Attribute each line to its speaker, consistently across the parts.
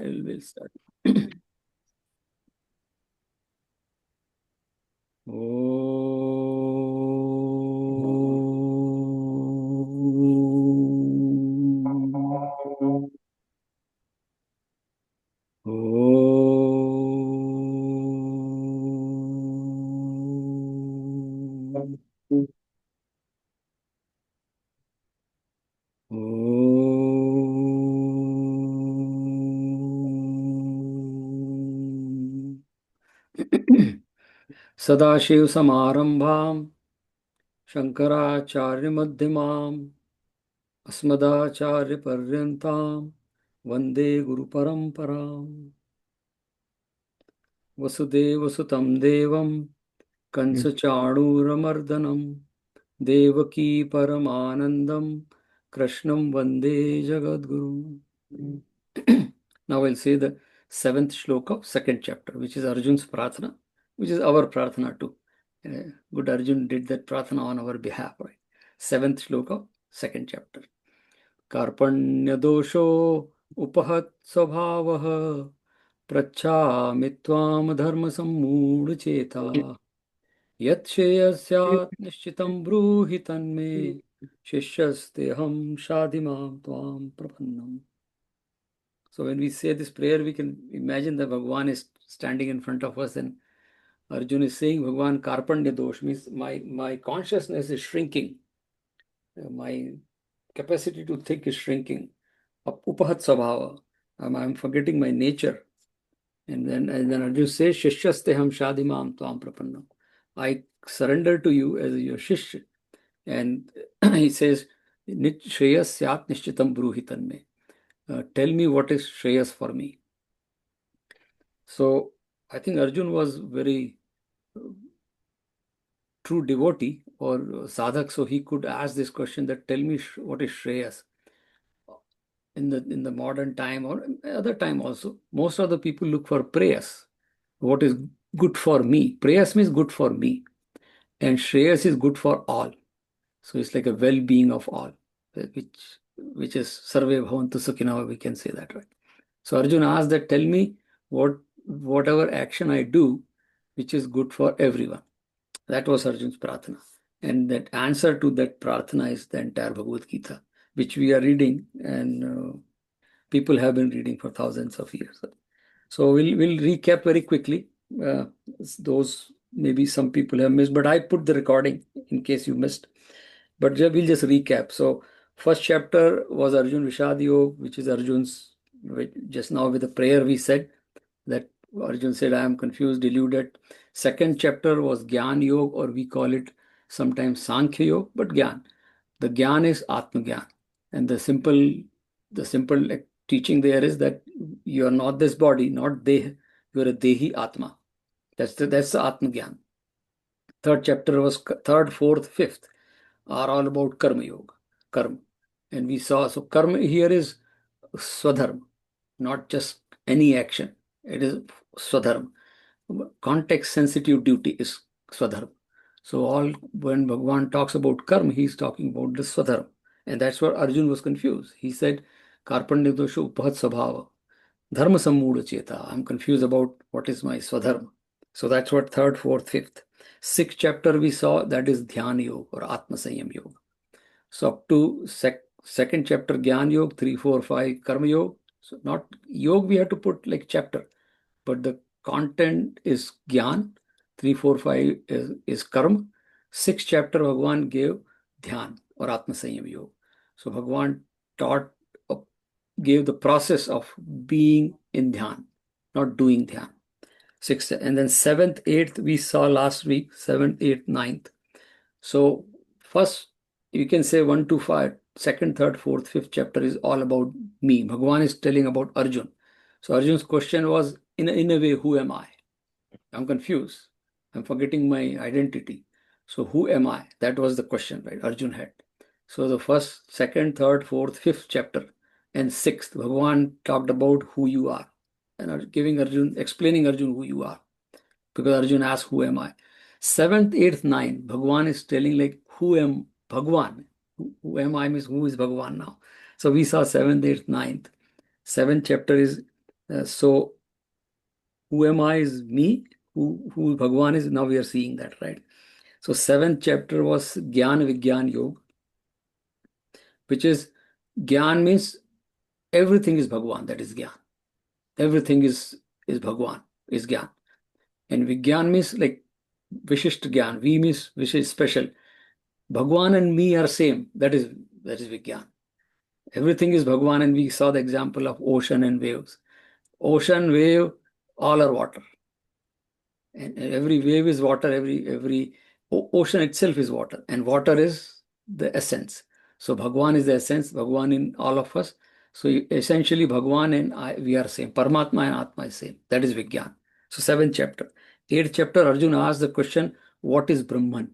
Speaker 1: We'll start. Sadashiv समारंभां Shankaracharya मध्यमाम् अस्मदाचार्य पर्यन्तां वंदे गुरु परंपराम् वसुदेवसुतं देवं कंसचाणूरमर्दनं देवकी परमानंदं कृष्णं वंदे जगद्गुरुम्. Now we'll say the 7th shloka of 2nd chapter, which is Arjun's prarthana, which is our prarthana too. Good Arjun did that prarthana on our behalf, right? 7th shloka, 2nd chapter. Karpanya dosho upahat svabhavah prachami tvam dharma sammudha cheta yat shreyasyat nishchitam bruhi tanme shishyasteham shadimam tvam prapannam. So when we say this prayer, we can imagine that Bhagwan is standing in front of us and Arjun is saying, Bhagwan Karpanya dosh means my consciousness is shrinking. My capacity to think is shrinking. Upahat sabhava. I'm forgetting my nature. And then Arjun says, Shishyasteham shadimam tvam prapannam. I surrender to you as your shishya. And he says, Shreyas syat nishchitam bruhitan me. Tell me what is Shreyas for me. So I think Arjun was very true devotee or sadhak, so he could ask this question that tell me what is Shreyas. In the modern time or other time also, most of the people look for prayas. What is good for me? Prayas means good for me. And Shreyas is good for all. So it's like a well-being of all, which is Sarve Bhavantu Sukhino, we can say that, right? So Arjuna asked that, tell me whatever action I do, which is good for everyone. That was Arjun's prarthana. And that answer to that prarthana is the entire Bhagavad Gita, which we are reading and people have been reading for thousands of years. So we'll recap very quickly. Those maybe some people have missed, but I put the recording in case you missed. But we'll just recap. So first chapter was Arjun Vishad Yoga, which is Arjun's, just now with the prayer we said that Arjun said, I am confused, deluded. Second chapter was Gyan Yoga, or we call it sometimes Sankhya Yoga, but Gyan. The Gyan is Atma Gyan. And the simple teaching there is that you are not this body, not Deh, you are a Dehi Atma. That's the Atma Gyan. Third chapter was third, fourth, fifth are all about Karma Yoga, Karma. And we saw, so Karma here is Swadharma, not just any action. It is Swadharma. Context sensitive duty is Swadharma. So when Bhagwan talks about Karma, he's talking about the Swadharma. And that's where Arjun was confused. He said, Karpanya dosha upahat sabhava, dharma sammudha cheta. I'm confused about what is my Swadharma. So that's what third, fourth, fifth. Sixth chapter we saw, that is Dhyana Yoga or Atma Sanyam Yoga. So up to second chapter Gyan Yoga, 3, 4, 5 Karma Yoga. So not Yoga we have to put like chapter, but the content is Gyan, 3, 4, 5 is Karma. Sixth chapter Bhagwan gave Dhyan or Atma Sanyam Yoga. So Bhagwan gave the process of being in Dhyan, not doing Dhyan. Sixth, and then 7th, 8th we saw last week, 7th, 8th, 9th. So first you can say 1 to 5, second, third, fourth, fifth chapter is all about me. Bhagwan is telling about Arjun. So Arjun's question was, in a way, who am I? I'm confused. I'm forgetting my identity. So who am I? That was the question, right? Arjun had. So the first, second, third, fourth, fifth chapter and sixth, Bhagwan talked about who you are and explaining Arjun who you are. Because Arjun asked, who am I? 7th, 8th, 9th, Bhagwan is telling like, who am Bhagwan? Who am I means who is Bhagwan now? So we saw 7th, 8th, 9th. 7th chapter is So who am I is me, who Bhagwan is, now we are seeing that, right? So seventh chapter was Gyan Vigyan Yoga, which is Gyan means everything is Bhagwan, that is Gyan. Everything is Bhagwan, is Gyan. And Vigyan means like Vishisht Gyan. V means Vishish, special. Bhagwan and me are same. That is Vigyan. Everything is Bhagwan, and we saw the example of ocean and waves. Ocean, wave, all are water. And every wave is water, every ocean itself is water, and water is the essence. So Bhagwan is the essence, Bhagwan in all of us. So essentially Bhagwan and I, we are same. Paramatma and Atma is same. That is Vigyan. So seventh chapter. Eighth chapter, Arjuna asked the question, what is Brahman?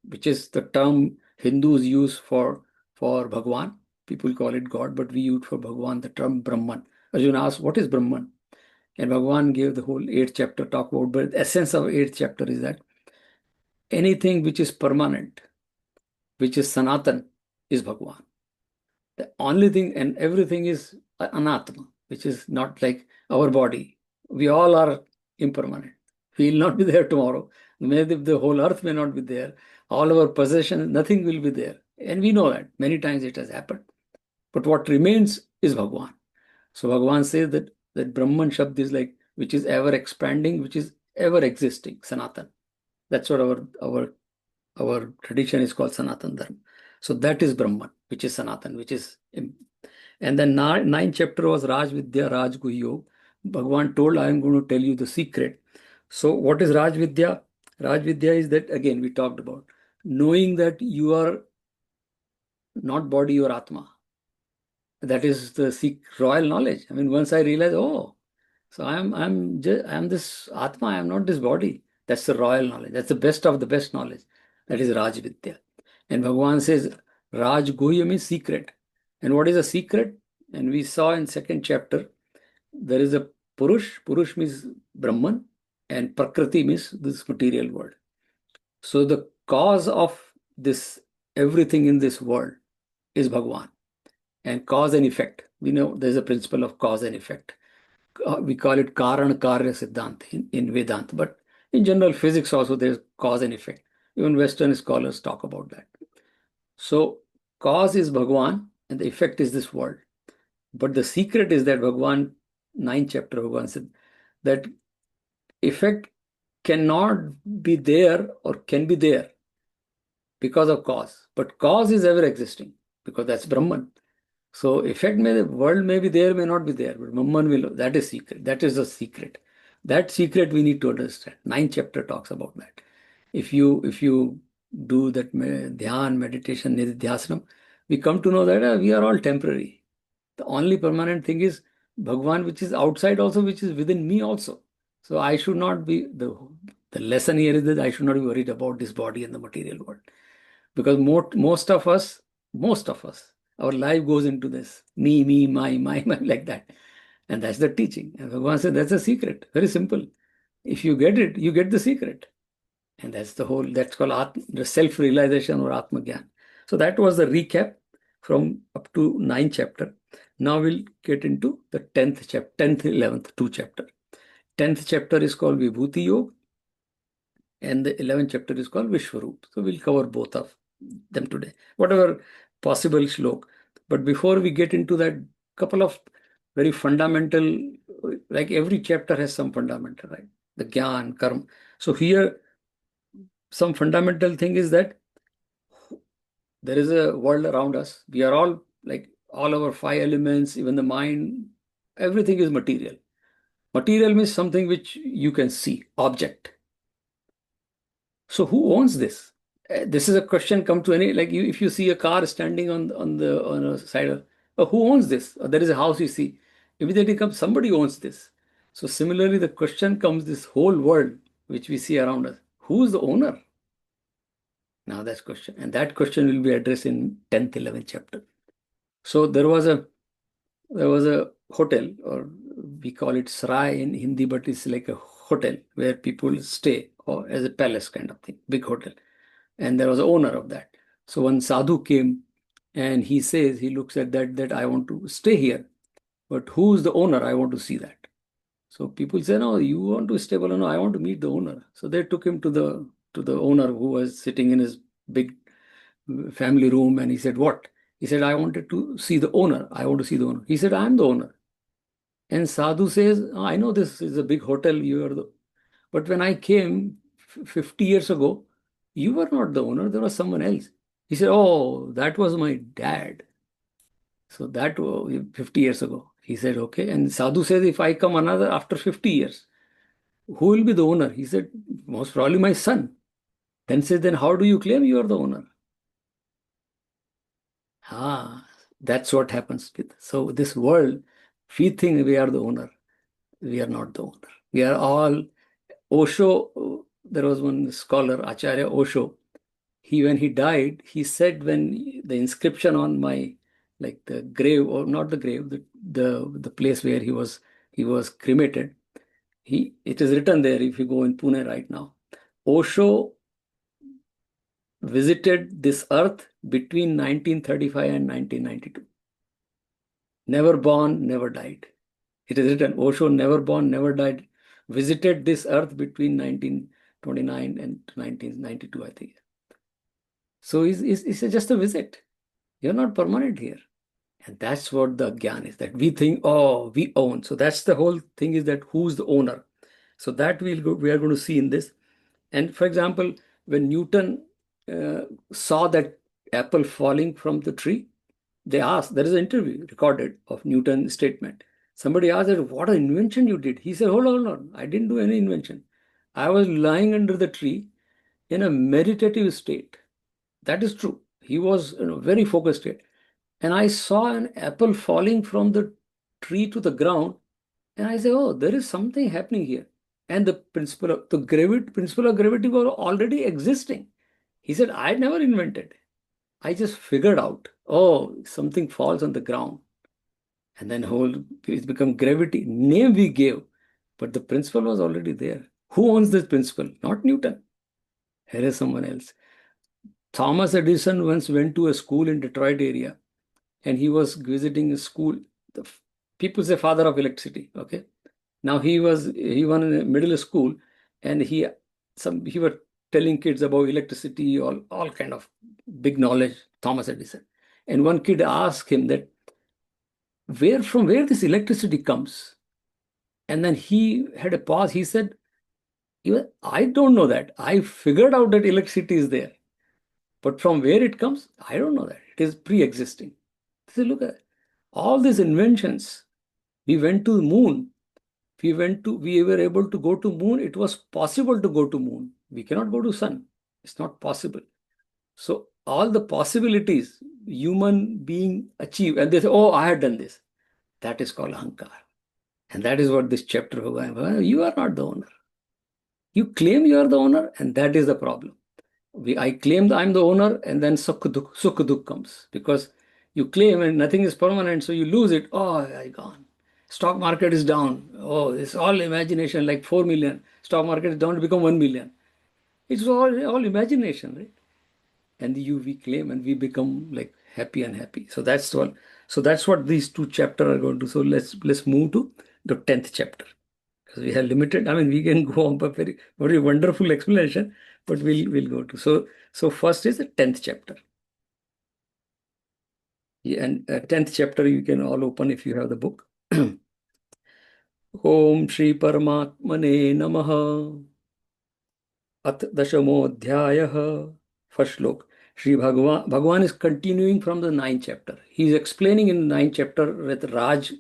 Speaker 1: Which is the term Hindus use for Bhagwan. People call it God, but we use for Bhagwan the term Brahman. Arjuna asked, what is Brahman? And Bhagwan gave the whole eighth chapter talk about, but the essence of eighth chapter is that anything which is permanent, which is Sanatan, is Bhagwan. The only thing and everything is Anatma, which is not like our body. We all are impermanent. We will not be there tomorrow. Maybe the whole earth may not be there. All our possessions, nothing will be there. And we know that. Many times it has happened. But what remains is Bhagwan. So Bhagwan says that Brahman Shabd is like, which is ever expanding, which is ever existing, Sanatan. That's what our tradition is called Sanatan Dharma. So that is Brahman, which is Sanatan, which is, and then ninth chapter was Raj Vidya, Raj Guhyo. Bhagwan told, I am going to tell you the secret. So what is Raj Vidya? Raj Vidya is that, again, we talked about, knowing that you are not body, you are Atma. That is the royal knowledge. I mean, once I realized, oh, so I'm this Atma, I'm not this body. That's the royal knowledge. That's the best of the best knowledge. That is Raj Vidya. And Bhagavan says, Raj Guhya means secret. And what is a secret? And we saw in second chapter, there is a Purush. Purush means Brahman, and Prakriti means this material world. So the cause of this, everything in this world is Bhagavan. And cause and effect. We know there's a principle of cause and effect. We call it Karan Karya Siddhant in Vedanta. But in general physics also there's cause and effect. Even Western scholars talk about that. So cause is Bhagwan and the effect is this world. But the secret is that Bhagwan, ninth chapter, Bhagwan said that effect cannot be there or can be there because of cause. But cause is ever existing because that's Brahman. So effect the world may be there, may not be there, but Brahman will, that is secret. That is the secret. That secret we need to understand. Ninth chapter talks about that. If you do that dhyan, meditation, nididhyasana, we come to know that we are all temporary. The only permanent thing is Bhagwan, which is outside also, which is within me also. So I should not be, the lesson here is that I should not be worried about this body and the material world. Because most of us, our life goes into this me, my, like that. And that's the teaching. And Bhagavan said that's a secret. Very simple. If you get it, you get the secret. And that's that's called the self-realization or Atma Gyan. So that was the recap from up to 9th chapter. Now we'll get into the 10th chapter, 10th, 11th, 2 chapter. 10th chapter is called Vibhuti Yoga, and the 11th chapter is called Vishwaroop. So we'll cover both of them today, whatever possible shlok. But before we get into that, couple of very fundamental, like every chapter has some fundamental, right? The Gyan, Karma. So here, some fundamental thing is that there is a world around us. We are all, like all our 5 elements, even the mind, everything is material. Material means something which you can see, object. So who owns this? This is a question come to any, like if you see a car standing on a side of, who owns this? Or there is a house you see, immediately comes somebody owns this. So similarly, the question comes, this whole world which we see around us, who is the owner? Now that's question, and that question will be addressed in 10th, 11th chapter. So there was a hotel, or we call it sarai in Hindi, but it's like a hotel where people stay, or as a palace kind of thing, big hotel. And there was an owner of that. So one sadhu came and he says, he looks at that I want to stay here, but who's the owner? I want to see that. So people say, no, you want to stay, no, I want to meet the owner. So they took him to the owner, who was sitting in his big family room, and he said, what? He said, I wanted to see the owner. I want to see the owner. He said, I'm the owner. And Sadhu says, "Oh, I know this is a big hotel. You are the, but when I came 50 years ago, you were not the owner. There was someone else." He said, oh, that was my dad. So that was 50 years ago. He said, okay. And Sadhu says, if I come another after 50 years, who will be the owner? He said, most probably my son. Then says, then how do you claim you are the owner? Ah, that's what happens with. So this world, we think we are the owner. We are not the owner. We are all Osho. There was one scholar, Acharya Osho. When he died, he said, when the inscription on my, like the grave, or not the grave, the place where he was cremated, it is written there. If you go in Pune right now, Osho visited this earth between 1935 and 1992. Never born, never died. It is written, Osho, never born, never died, visited this earth between 1929 and 1992, I think. So it's just a visit. You're not permanent here. And that's what the Gyan is, that we think, oh, we own. So that's the whole thing, is that who's the owner. So that we are going to see in this. And for example, when Newton saw that apple falling from the tree, they asked, there is an interview recorded of Newton's statement. Somebody asked that, what an invention you did. He said, hold on, I didn't do any invention. I was lying under the tree in a meditative state. That is true. He was in a very focused state. And I saw an apple falling from the tree to the ground. And I said, oh, there is something happening here. And the principle of gravity was already existing. He said, I never invented. I just figured out, oh, something falls on the ground. And then it's become gravity. Name we gave, but the principle was already there. Who owns this principle? Not Newton. Here is someone else. Thomas Edison once went to a school in Detroit area, and he was visiting a school. The people say father of electricity. Okay. Now he won in a middle school, and he were telling kids about electricity, all kind of big knowledge, Thomas Edison. And one kid asked him that from where this electricity comes. And then he had a pause. He said, I don't know that. I figured out that electricity is there. But from where it comes, I don't know that. It is pre-existing. So look at all these inventions. We went to the moon. We were able to go to moon. It was possible to go to moon. We cannot go to sun. It's not possible. So all the possibilities human being achieve, and they say, oh, I had done this. That is called ahankar. And that is what this chapter of you are not the owner. You claim you are the owner, and that is the problem. I claim that I'm the owner, and then sukh dukh comes, because you claim and nothing is permanent, so you lose it. Oh, I gone. Stock market is down. Oh, it's all imagination, like 4 million. Stock market is down to become 1 million. It's all imagination, right? And we claim, and we become like happy and happy. So that's all. So that's what these two chapters are going to. So let's move to the 10th chapter, because we have limited. I mean, we can go on a very, very wonderful explanation, but we'll go to. So first is the 10th chapter. Yeah, and 10th chapter you can all open if you have the book. Om Shri Paramatmane Namaha. At Dashamodhyayah. First slok. Shri Bhagavan is continuing from the 9th chapter. He is explaining in the 9th chapter with Raj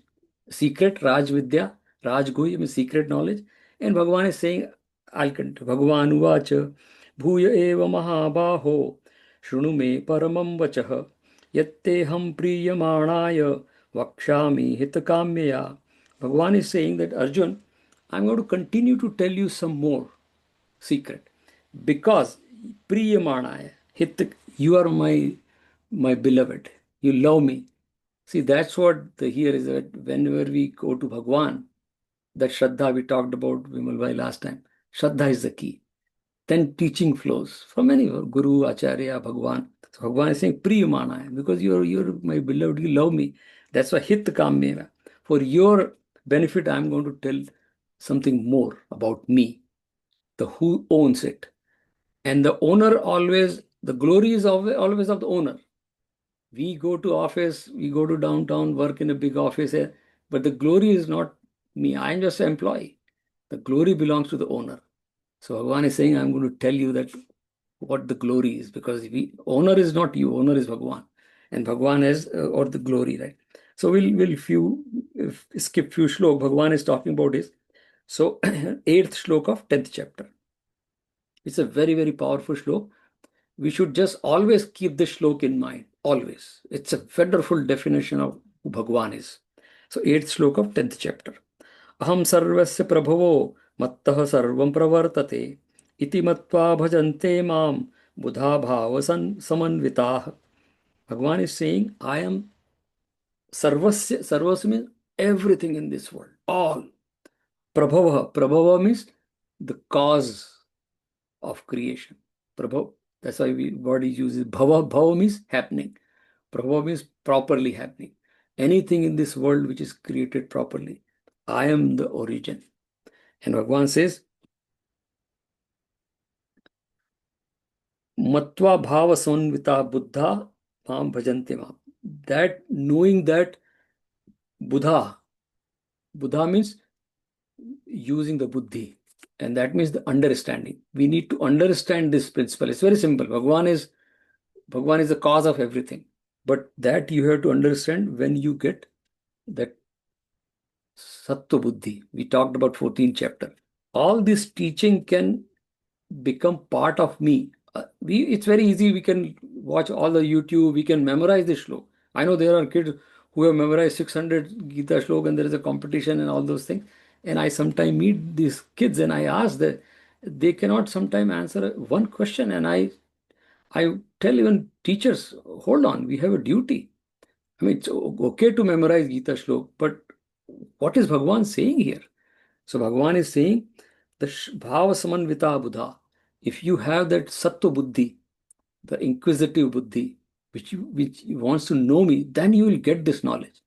Speaker 1: secret, Raj Vidya, Raj Guhya means secret knowledge. And Bhagavan is saying, I'll continue. Bhagavan Uvacha Bhuya eva Mahabaho Shrunu me Paramam Vachah Yatteham Priyamanaya Vakshami Hitakamya. Bhagavan is saying that, Arjun, I'm going to continue to tell you some more secret, because Priyamanaya Hit, you are my beloved. You love me. See, that's what here is, that whenever we go to Bhagwan, that Shraddha we talked about, Vimal Bhai, last time, Shraddha is the key. Then teaching flows from anywhere, Guru, Acharya, Bhagwan. So Bhagwan is saying, Priyamanaya, because you're my beloved, you love me. That's why Hit Kamya. For your benefit, I'm going to tell something more about me, the who owns it. And the owner always, the glory is always of the owner. We go to office, we go to downtown, work in a big office, but the glory is not me. I'm just an employee. The glory belongs to the owner. So Bhagavan is saying, I'm going to tell you that what the glory is, because owner is not you, owner is Bhagavan, and Bhagavan is or the glory, right? So we'll skip few slok. Bhagavan is talking about this. So 8th slok of 10th chapter. It's a very, very powerful slok. We should just always keep this shlok in mind, always. It's a wonderful definition of who Bhagavan is. So 8th slok of 10th chapter. Aham sarvasya prabhavo mattah sarvam pravartate iti matva bhajante mam buddha bhava samanvitah. Bhagavan is saying, I am sarvasya. Sarvasya means everything in this world, all. Prabhava. Prabhava means the cause of creation. Prabhav. That's why word is used. Bhava. Bhava means happening. Prabhava means properly happening. Anything in this world which is created properly, I am the origin. And Bhagavan says, Matva bhava samvita buddha mam bhajante mam. That knowing that Buddha means using the buddhi. And that means the understanding. We need to understand this principle. It's very simple. Bhagavan is the cause of everything. But that you have to understand when you get that Sattva Buddhi. We talked about 14th chapter. All this teaching can become part of me. It's very easy. We can watch all the YouTube. We can memorize the shlok. I know there are kids who have memorized 600 Gita shlok and there is a competition and all those things. And I sometimes meet these kids and I ask that they cannot sometimes answer one question. And I tell even teachers, hold on, we have a duty. I mean, it's okay to memorize Gita shlok, but what is Bhagavan saying here? So Bhagavan is saying the bhava samanvita buddha. If you have that sattva buddhi, the inquisitive buddhi, which wants to know me, then you will get this knowledge.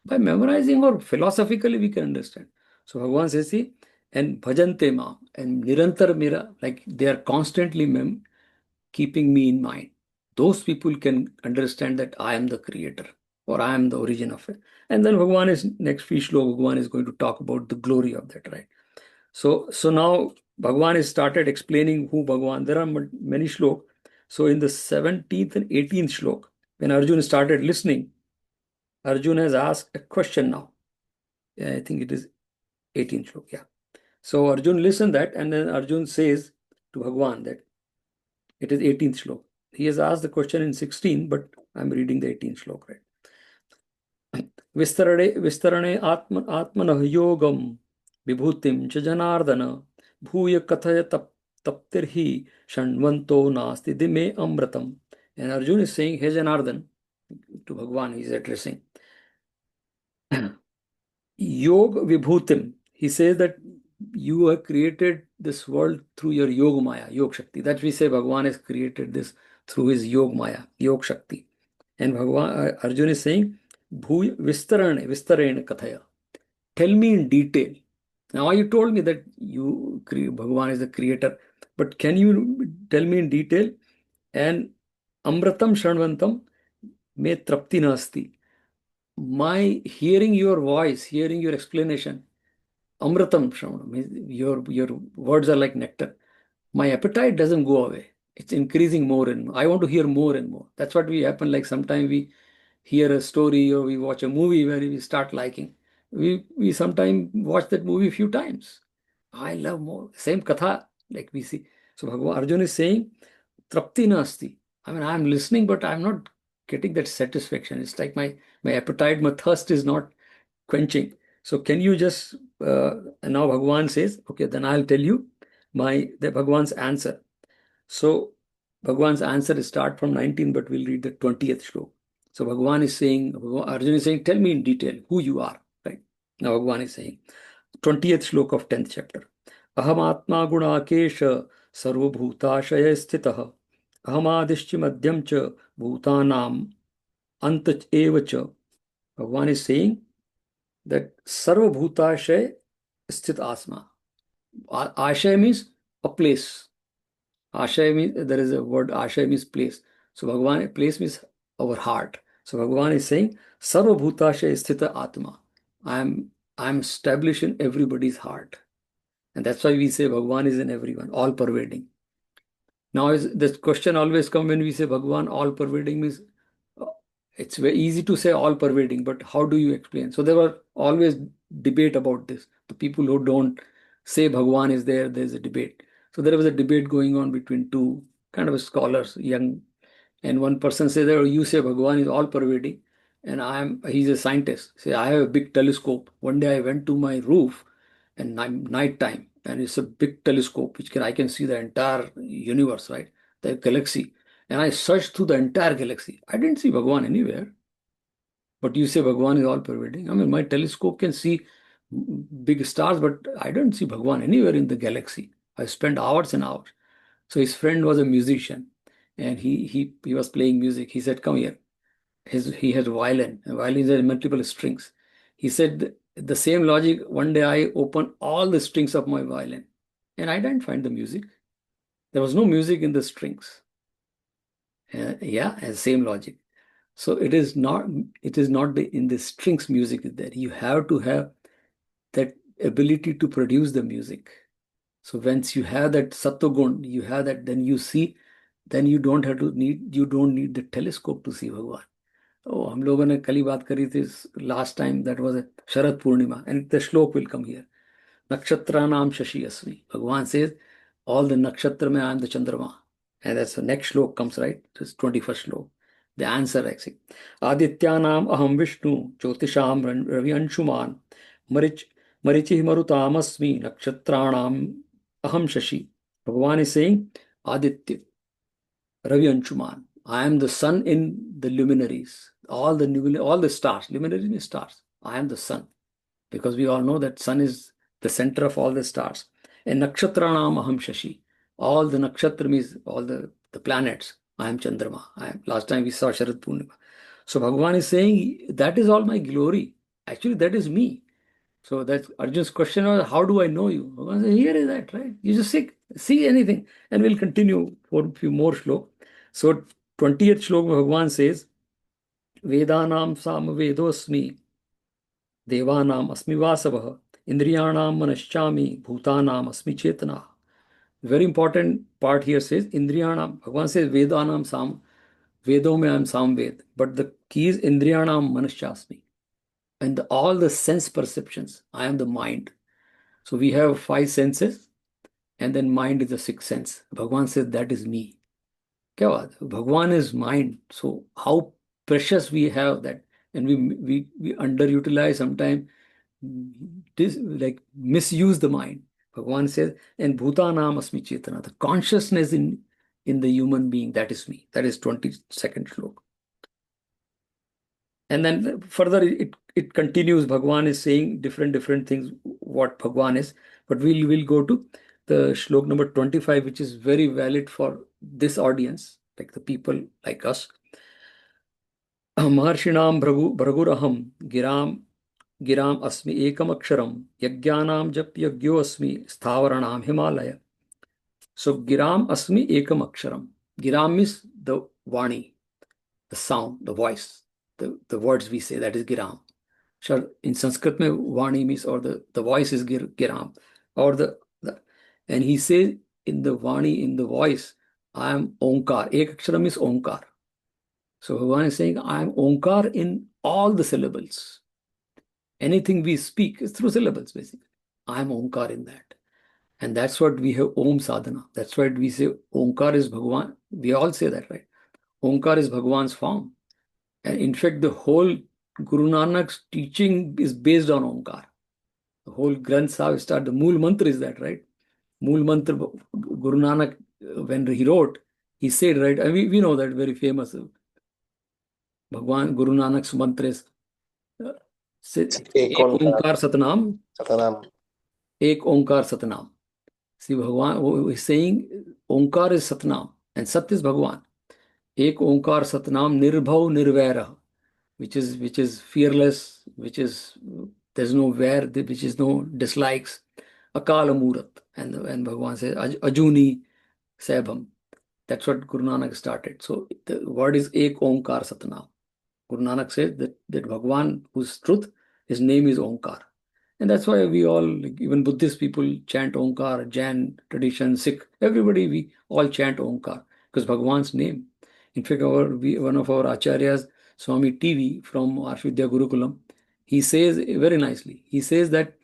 Speaker 1: By memorizing or philosophically, we can understand. So Bhagavan says, see, and bhajante ma, and nirantar mira, like they are constantly keeping me in mind. Those people can understand that I am the creator or I am the origin of it. And then Bhagavan is, next few shloka, Bhagavan is going to talk about the glory of that, right? So now Bhagavan has started explaining who Bhagavan. There are many shloka. So in the 17th and 18th shlok, when Arjuna started listening, Arjuna has asked a question now. Yeah, I think it is 18th shlok, yeah. So Arjuna listened that, and then Arjuna says to Bhagavan that it is 18th shlok. He has asked the question in 16, but I'm reading the 18th shlok, right? विस्तरणे आत्मनः योगं विभूतिं च जनार्दन भूय कथय तप्तिर्हि षण्वन्तो नास्ति दिमे amratam. And Arjuna is saying, hey Janardan, to Bhagavan he is addressing. Yoga vibhutim. He says that you have created this world through your Yoga Maya, Yoga Shakti. That we say Bhagavan has created this through his Yoga Maya, Yoga Shakti. And Bhagavan, Arjuna is saying, Vistarane Kathaya. Tell me in detail. Now you told me that Bhagavan is the creator, but can you tell me in detail? And Amratam Shanvantam me trapti nasti. My hearing your voice, hearing your explanation, Amratam Shravanam, your words are like nectar. My appetite doesn't go away. It's increasing more and more. I want to hear more and more. That's what we happen. Like sometimes we hear a story or we watch a movie where we start liking. We sometimes watch that movie a few times. I love more. Same katha, like we see. So Bhagavan Arjuna is saying, Trapti nasti. I mean, I'm listening, but I'm not getting that satisfaction. It's like my appetite, my thirst is not quenching. So can you just, and now Bhagavan says, okay, then I'll tell you the Bhagavan's answer. So Bhagavan's answer is start from 19, but we'll read the 20th shloka. So Bhagavan is saying, Arjuna is saying, tell me in detail who you are, right? Now Bhagavan is saying, 20th shloka of 10th chapter. Aham atma gunakesha sarvabhutashaya sthitah aham adishchi madhyam cha bhutanam anta eva cha. Bhagavan is saying that sarvabhutashaya sthit asma. Ashaya means a place. Ashaya means, there is a word, Ashaya means place. So Bhagavan, place means our heart. So Bhagavan is saying, Sarva Bhutashaya Sthita Atma. I'm established in everybody's heart. And that's why we say Bhagavan is in everyone, all pervading. Now, this question always comes when we say Bhagavan all pervading means, uh, it's very easy to say all pervading, but how do you explain? So there were always debate about this. The people who don't say Bhagavan is there, there's a debate. So there was a debate going on between two kind of scholars, young, and one person says that, oh, you say Bhagavan is all pervading, and he's a scientist. Say, I have a big telescope. One day I went to my roof and night time, and it's a big telescope which I can see the entire universe, right? The galaxy. And I searched through the entire galaxy. I didn't see Bhagavan anywhere. But you say Bhagavan is all pervading. I mean, my telescope can see big stars, but I don't see Bhagavan anywhere in the galaxy. I spent hours and hours. So his friend was a musician, and he was playing music. He said, "Come here." He has a violin. A violin has multiple strings. He said, the same logic. One day I opened all the strings of my violin, and I didn't find the music. There was no music in the strings. Yeah, and same logic. So it is not in the strings music is there. You have to have that ability to produce the music. So once you have that sattvagun, you have that, then you see, then you don't need the telescope to see Bhagwan. Oh, हम लोगों ने कल ही बात करी थी last time, that was a Sharad Purnima, and the shlok will come here. Nakshatranam Shashi Asmi. Bhagwan says, all the nakshatra mein I am the Chandrama. And that's the next shlok comes, right? This 21st shlok. The answer actually. Adityanam aham Vishnu, Jyotisham Ravi Anshuman, Marichi Marutam Asmi, Nakshatranam aham Shashi. Bhagwan is saying, Aditya, Ravi Anshuman. I am the sun in the luminaries. All the stars. Luminaries means stars. I am the sun. Because we all know that sun is the center of all the stars. And nakshatranam aham shashi. All the nakshatra means all the planets. I am Chandrama. Last time we saw Sharad Purnima. So Bhagavan is saying, that is all my glory. Actually, that is me. So that's Arjun's question was, how do I know you? Bhagavan says, here is that, right? You just see anything. And we'll continue for a few more shlok. So 20th shlok, Bhagavan says, Vedanam sam vedosmi, Devanam asmi vasavah, Indriyanam manashchami, Bhutanam asmi chetana. Very important part here says Indriyanam. Bhagavan says Vedanam sam, Vedo mein I am sam Ved. But the key is Indriyanam manashchasmi. And all the sense perceptions, I am the mind. So we have 5 senses, and then mind is the 6th sense. Bhagavan says that is me. क्या बात है? Bhagavan is mind. So how precious we have that, and we underutilize sometimes, like misuse the mind. Bhagavan says, and Bhutanam asmi chetana, the consciousness in the human being, that is me. That is 22nd shlok. And then further it continues. Bhagavan is saying different things, what Bhagavan is. But we'll go to the shlok number 25, which is very valid for this audience, like the people like us. Maharshinam Bhraguraham Giram Asmi Ekam Aksharam Yajnanam Jap Yagyo Asmi Stavaranam Himalaya. So Giram Asmi Ekam Aksharam. Giram is the Vani, the sound, the voice, the words we say, that is Giram. Sure, in Sanskrit mein Vani means, or the voice is Giram, or the and he says in the Vani, in the voice, I am Omkar. Ek Aksharam is Omkar. So Bhagavan is saying, I am Omkar in all the syllables. Anything we speak is through syllables, basically. I am Omkar in that. And that's what we have Om Sadhana. That's why we say Omkar is Bhagavan. We all say that, right? Omkar is Bhagavan's form. And in fact, the whole Guru Nanak's teaching is based on Omkar. The whole Granth Sahib start, the Mool Mantra is that, right? Mool Mantra, Guru Nanak, when he wrote, he said, right? And we know that very famous. Bhagwan Guru Nanak's mantra is Ek Onkar Satnam. Ek Onkar Satnam. See, Bhagwan is saying Onkar is Satnam and Sat is Bhagwan. Ek Onkar Satnam Nirbhav Nirvaira, which is fearless, which is There's no where, which is no dislikes. Akala Murat. And Bhagavan says, Ajuni Sebham. That's what Guru Nanak started. So the word is Ek Omkar Satnam. Guru Nanak says that Bhagavan, whose truth, his name is Omkar. And that's why we all, like, even Buddhist people chant Omkar, Jain tradition, Sikh, everybody, we all chant Omkar because Bhagavan's name. In fact, one of our acharyas, Swami TV from Arshvidya Gurukulam, he says very nicely, he says that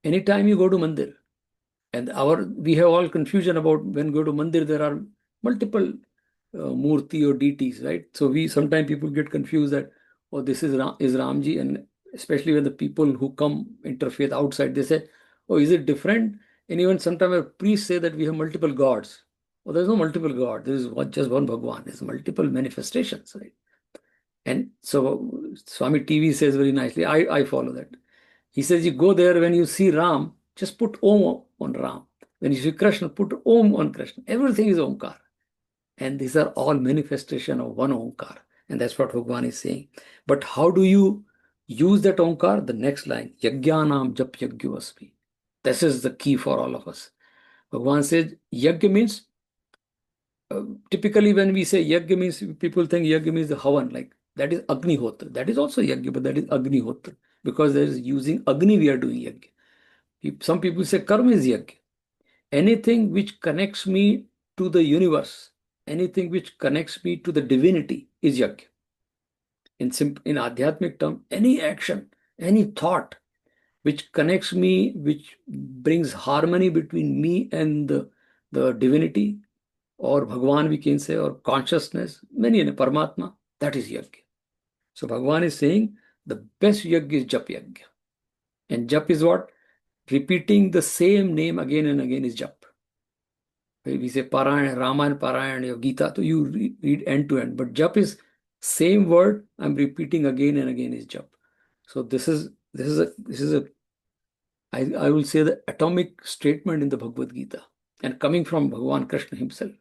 Speaker 1: anytime you go to mandir, and we have all confusion about when go to mandir, there are multiple murti or deities, right? So we sometimes people get confused that, oh, this is Ramji, and especially when the people who come interfaith outside, they say, oh, is it different? And even sometimes a priest say that we have multiple gods. Oh, there's no multiple god. There is just one Bhagwan. There's multiple manifestations, right? And so Swami TV says very nicely, I follow that. He says, you go there, when you see Ram, just put Om on Ram. When you see Krishna, put Om on Krishna. Everything is Omkar. And these are all manifestation of one Omkar. And that's what Bhagavan is saying. But how do you use that Omkar? The next line, Yajnanam Jap Yagyavasmi. This is the key for all of us. Bhagavan says, Yajna means, typically when we say Yajna means, people think Yajna means the Havan, like that is Agnihotra. That is also Yajna, but that is Agnihotra. Because there is using Agni, we are doing Yajna. Some people say Karma is Yajna. Anything which connects me to the universe, anything which connects me to the divinity is Yajna. In Adhyatmic term, any action, any thought which connects me, which brings harmony between me and the divinity, or Bhagwan we can say, or consciousness, many Paramatma, that is Yajna. So Bhagwan is saying the best Yajna is Jap Yajna. And Jap is what? Repeating the same name again and again is Jap. We say Parayana, Ramayana, Parayana, or Gita, so you read end to end. But Jap is same word I'm repeating again and again is Jap. So this is a I will say the atomic statement in the Bhagavad Gita, and coming from Bhagavan Krishna himself.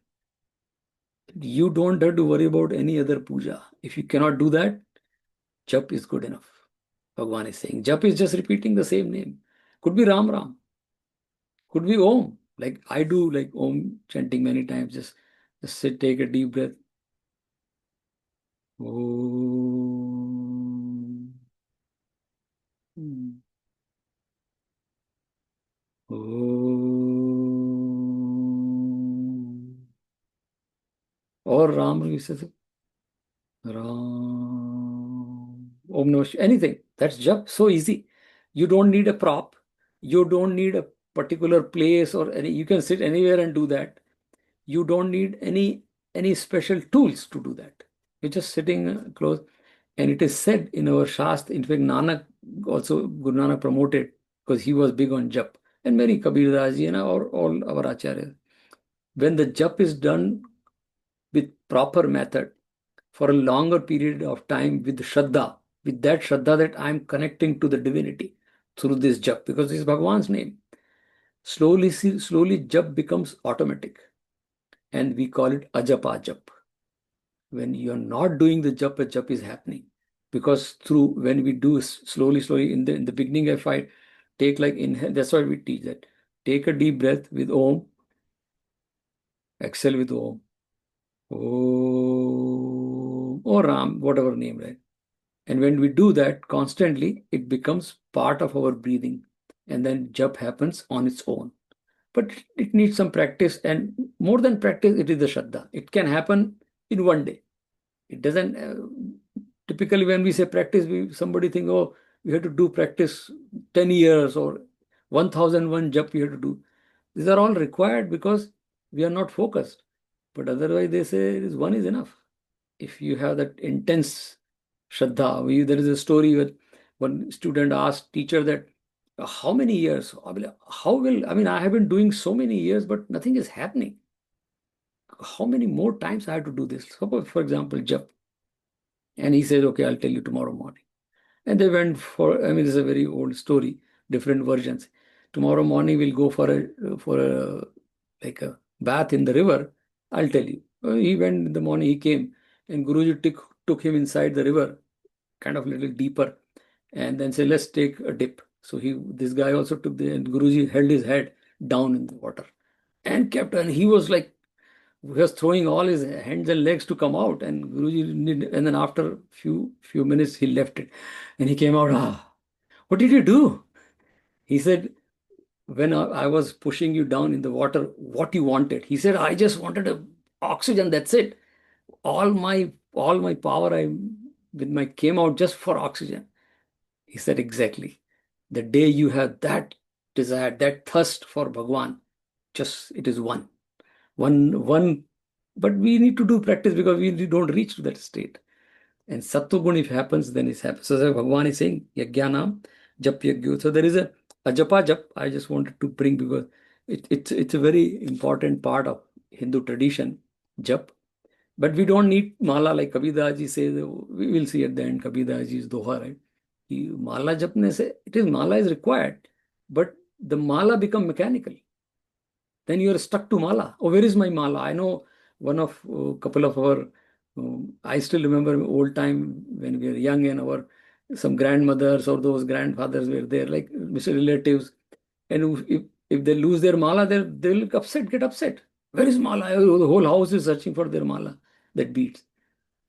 Speaker 1: You don't have to worry about any other puja. If you cannot do that, Jap is good enough. Bhagavan is saying Jap is just repeating the same name. Could be Ram Ram. Could be Om. Like I do, like Om chanting many times. Just sit, take a deep breath. Om. Om. Or Ram, you say Ram. Om Namah Shivaya. Anything. That's Jap. So easy. You don't need a prop. You don't need a particular place or any. You can sit anywhere and do that. You don't need any special tools to do that. You're just sitting close. And it is said in our Shastra, in fact, Nanak also, Guru Nanak promoted because he was big on Jap. And many Kabir Daji and all our Acharyas. When the Jap is done with proper method for a longer period of time with Shraddha, with that Shraddha that I'm connecting to the divinity through this Jap, because this is Bhagwan's name. Slowly Jap becomes automatic. And we call it Ajapa Jap. When you're not doing the Jap, a Jap is happening. Because when we do slowly, in the beginning, if I take like inhale, that's why we teach that. Take a deep breath with Om, exhale with Om. Om, or Ram, whatever name, right? And when we do that constantly, it becomes part of our breathing. And then Jap happens on its own. But it needs some practice, and more than practice, it is the Shraddha. It can happen in one day. It doesn't, typically when we say practice, somebody think, oh, we have to do practice 10 years or 1001 Jap we have to do. These are all required because we are not focused. But otherwise, they say one is enough. If you have that intense Shraddha, there is a story where one student asked teacher that, how many years? I have been doing so many years, but nothing is happening. How many more times I have to do this? Suppose, for example, Jap. And he said, okay, I'll tell you tomorrow morning. And they went for, this is a very old story, different versions. Tomorrow morning we'll go for a bath in the river. I'll tell you. He went in the morning, he came, and Guruji took him inside the river, kind of a little deeper, and then said, let's take a dip. So this guy also took and Guruji held his head down in the water and kept, and he was like, he was throwing all his hands and legs to come out, and Guruji, and then after few minutes he left it, and he came out. What did you do? He said, when I was pushing you down in the water, what you wanted? He said, I just wanted oxygen. That's it. All my power I with my came out just for oxygen. He said, exactly. The day you have that desire, that thirst for Bhagwan, just it is one. But we need to do practice because we don't reach to that state. And Sattvagun, if happens, then it happens. So Bhagwan is saying, Yajnanam, Jap Yajyo. So there is a Japa Jap I just wanted to bring because it's a very important part of Hindu tradition, Jap. But we don't need mala like Kabir ji says. We will see at the end Kabir ji's doha, right? Mala japne se, mala is required, but the mala become mechanical. Then you are stuck to mala. Oh, where is my mala? I know one of couple of our, I still remember old time when we were young and our some grandmothers or those grandfathers were there, like Mr. relatives. And if they lose their mala, they'll get upset. Where is mala? Oh, the whole house is searching for their mala that beats.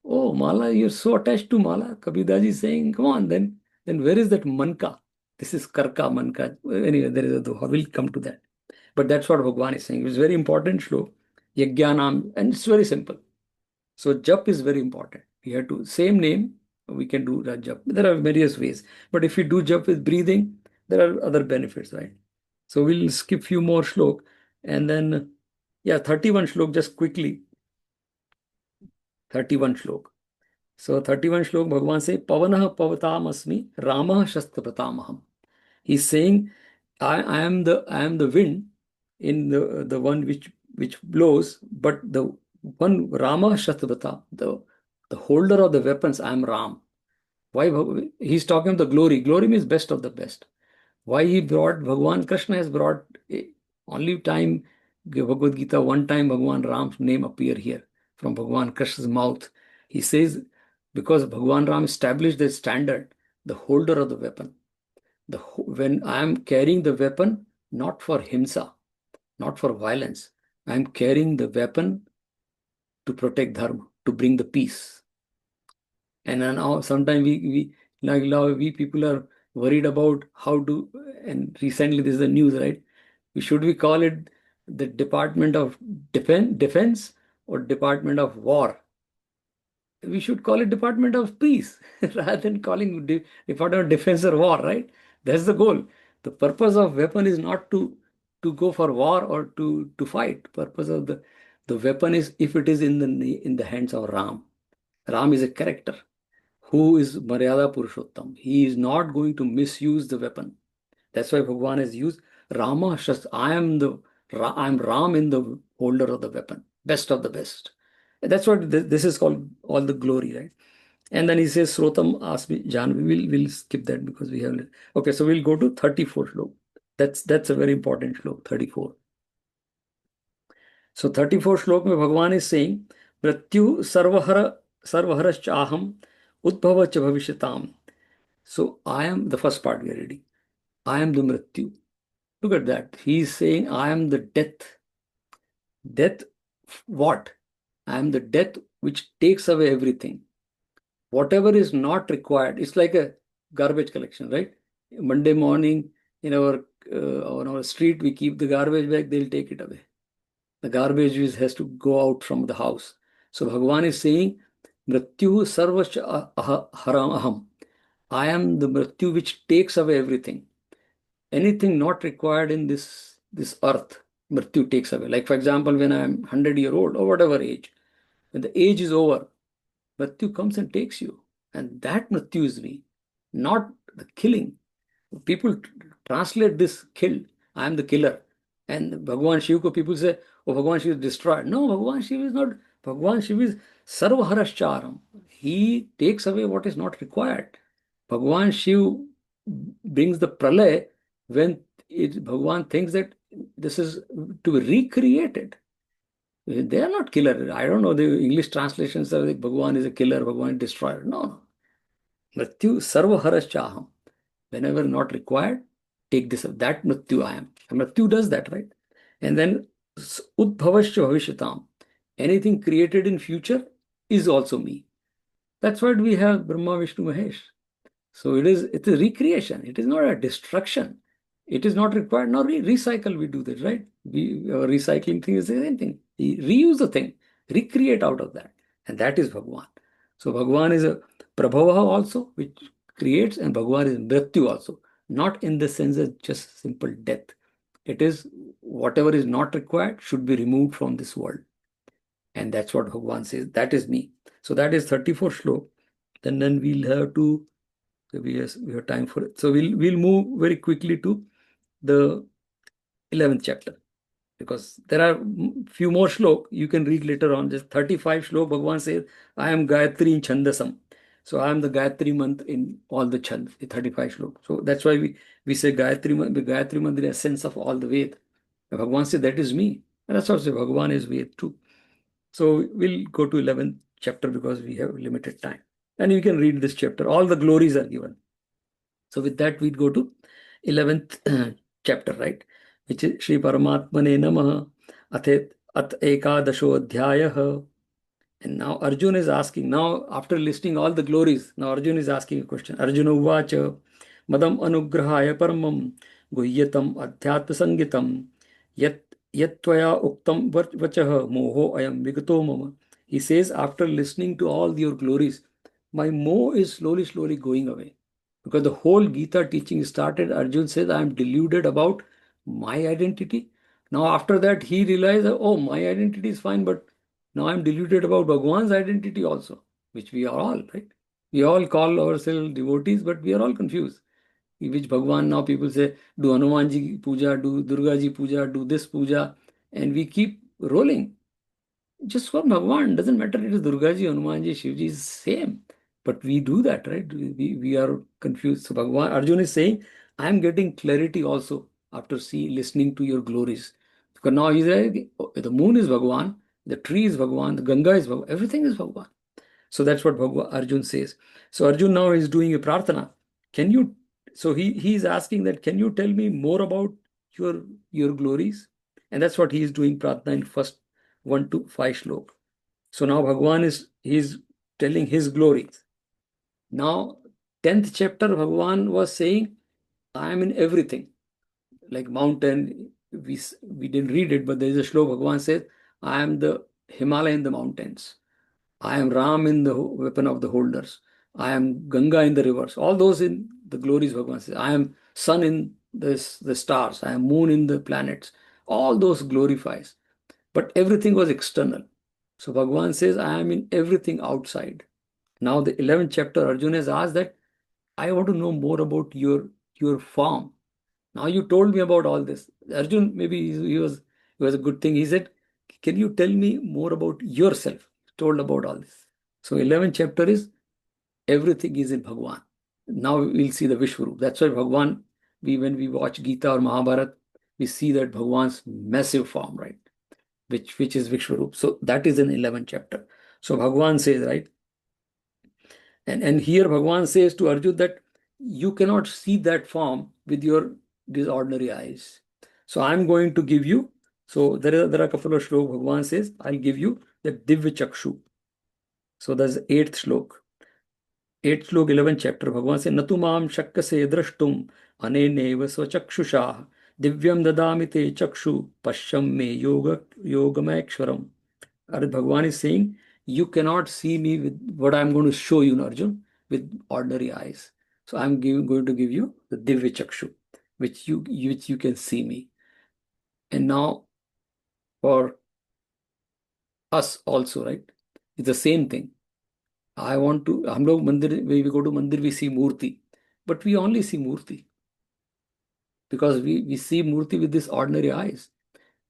Speaker 1: Oh, mala, you're so attached to mala. Kabirdaji is saying, come on, then where is that manka? This is karka, manka. Anyway, there is a doha. We'll come to that. But that's what Bhagwan is saying. It's very important shlo. Yajnanam, and it's very simple. So jap is very important. We have to, same name, we can do jap. There are various ways. But if we do jap with breathing, there are other benefits, right? So we'll skip few more shlok. And then, 31 shlok just quickly. 31 shlok. So 31 shlok, Bhagwan say, Pavanah pavatam asmi, Ramah shastrapatamaham. He's saying, I am the wind in the one which blows, but the one Rama Shastrapata, the holder of the weapons, I am Ram. Why? He's talking of the glory. Glory means best of the best. Why he brought Bhagwan Krishna has brought only time Bhagavad Gita, one time Bhagwan Ram's name appear here from Bhagwan Krishna's mouth. He says, because Bhagwan Ram established the standard, the holder of the weapon. When I am carrying the weapon, not for himsa, not for violence, I am carrying the weapon to protect dharma, to bring the peace. And now sometimes we people are worried about how to, and recently this is the news, right? Should we call it the Department of Defense or Department of War? We should call it Department of Peace rather than calling Department of Defense or War, right? That's the goal. The purpose of weapon is not to go for war or to fight. Purpose of the weapon is if it is in the hands of Ram. Ram is a character who is Maryada Purushottam. He is not going to misuse the weapon. That's why Bhagwan has used Rama Shastra. I am Ram in the holder of the weapon, best of the best. That's what this is called, all the glory, right? And then he says, Srotam Asmi Janvi. We'll skip that because we have. Okay, so we'll go to 34 shlok. That's a very important shlok, 34. So 34 shlok mein Bhagwan is saying, Mrityu sarvaharaschaham udbhava cha bhavishyatam. So I am, the first part we are reading. I am the Mrityu. Look at that. He is saying, I am the death. Death, what? I am the death which takes away everything. Whatever is not required, it's like a garbage collection, right? Monday morning in on our street, we keep the garbage bag, they'll take it away. The garbage has to go out from the house. So Bhagavan is saying, Mrityu sarvascha aham. I am the Mrityu which takes away everything. Anything not required in this earth, Mrityu takes away. Like for example, when I am 100-year-old or whatever age, when the age is over, Mrityu comes and takes you. And that Mrityu is me, not the killing. People translate this kill. I am the killer. And Bhagwan Shiv ko people say, oh, Bhagwan Shiv is destroyed. No, Bhagwan Shiv is not. Bhagwan Shiv is sarvaharascharam. He takes away what is not required. Bhagwan Shiv brings the pralay when Bhagwan thinks that this is to be recreated. They are not killer. I don't know, the English translations are like Bhagwan is a killer, Bhagwan is destroyer. No. Mrityu sarvaharaschaham. Whenever not required, take this. That Mrityu I am. And Mrityu does that, right? And then Udbhavasya Bhavishyataam. Anything created in future is also me. That's what we have Brahma, Vishnu, Mahesh. So it's a recreation. It is not a destruction. It is not required. Now recycle, we do that, right? Recycling thing is the same thing. We reuse the thing, recreate out of that. And that is Bhagwan. So Bhagwan is a Prabhava also, which creates, and Bhagwan is Mrityu also. Not in the sense of just simple death. It is whatever is not required should be removed from this world. And that's what Bhagwan says. That is me. So that is 34 slok. Then we'll have to, so we have time for it. So we'll move very quickly to the 11th chapter, because there are few more slok you can read later on. Just 35 slok, Bhagwan says, I am Gayatri in Chandasam. So I am the Gayatri mantra in all the Chand, 35 slok. So that's why we say Gayatri mantra, the essence of all the Ved. Bhagwan says, that is me. And that's also Bhagwan is Ved too. So we'll go to 11th chapter because we have limited time. And you can read this chapter. All the glories are given. So with that, we'd go to 11th chapter, right? Which is Shri Paramatmane Namaha At Ekadasho Adhyayah. And now Arjun is asking, now after listing all the glories, now Arjun is asking a question. Arjuna Uvacha Madam Anugrahaya Paramam Guhyatam Adhyatma Sangitam Yat Yatvaya Uktam Vachaha Moho Ayam Vigato Mama. He says, after listening to all your glories, my moh is slowly going away. Because the whole Gita teaching started, Arjun says, I am deluded about my identity. Now after that, he realized, oh, my identity is fine, but now I'm deluded about Bhagwan's identity also, which we are all, right? We all call ourselves devotees, but we are all confused. Which Bhagwan, now people say, do Hanumanji puja, do Durgaji puja, do this puja, and we keep rolling. Just for Bhagwan, doesn't matter it is Durgaji, Hanumanji, Shivji is same. But we do that, right? We are confused. So Bhagwan, Arjun is saying, I am getting clarity also after listening to your glories. Because now he's like, the moon is Bhagwan, the tree is Bhagwan, the Ganga is Bhagwan, everything is Bhagwan. So that's what Arjun says. So Arjun now is doing a prarthana. Can you, so he is asking that, can you tell me more about your glories? And that's what he is doing prarthana in first 1 to 5 slok. So now Bhagwan he's telling his glories. Now 10th chapter, Bhagwan was saying, I am in everything. Like mountain, we didn't read it, but there is a slok Bhagwan says, I am the Himalaya in the mountains. I am Ram in the weapon of the holders. I am Ganga in the rivers. All those in the glories Bhagwan says. I am sun in the stars. I am moon in the planets. All those glorifies. But everything was external. So Bhagwan says, I am in everything outside. Now the 11th chapter, Arjuna has asked that, I want to know more about your form. Now you told me about all this. Arjun, maybe he was a good thing. He said, can you tell me more about yourself? Told about all this. So 11th chapter is everything is in Bhagwan. Now we'll see the Vishwaroop. That's why Bhagwan, when we watch Gita or Mahabharata, we see that Bhagwan's massive form, right? Which is Vishwaroop. So that is in 11th chapter. So Bhagwan says, right? And here Bhagwan says to Arjun that you cannot see that form with these ordinary eyes. So I'm going to give you, so there are a couple of shlokas. Bhagwan says, I'll give you the Divya Chakshu. So that's the 8th slok. 8th slok, 11th chapter. Bhagwan says, Natumam shakkase drashtum aneneva swachakshusha divyam dadami te chakshu pashyam me yogamakshwaram. Bhagwan is saying, you cannot see me with what I'm going to show you, Arjun, with ordinary eyes. So I'm going to give you the Divya Chakshu, which you can see me. And now for us also, right? It's the same thing. I want to, when we go to Mandir, we see Murti, but we only see Murti because we see Murti with these ordinary eyes.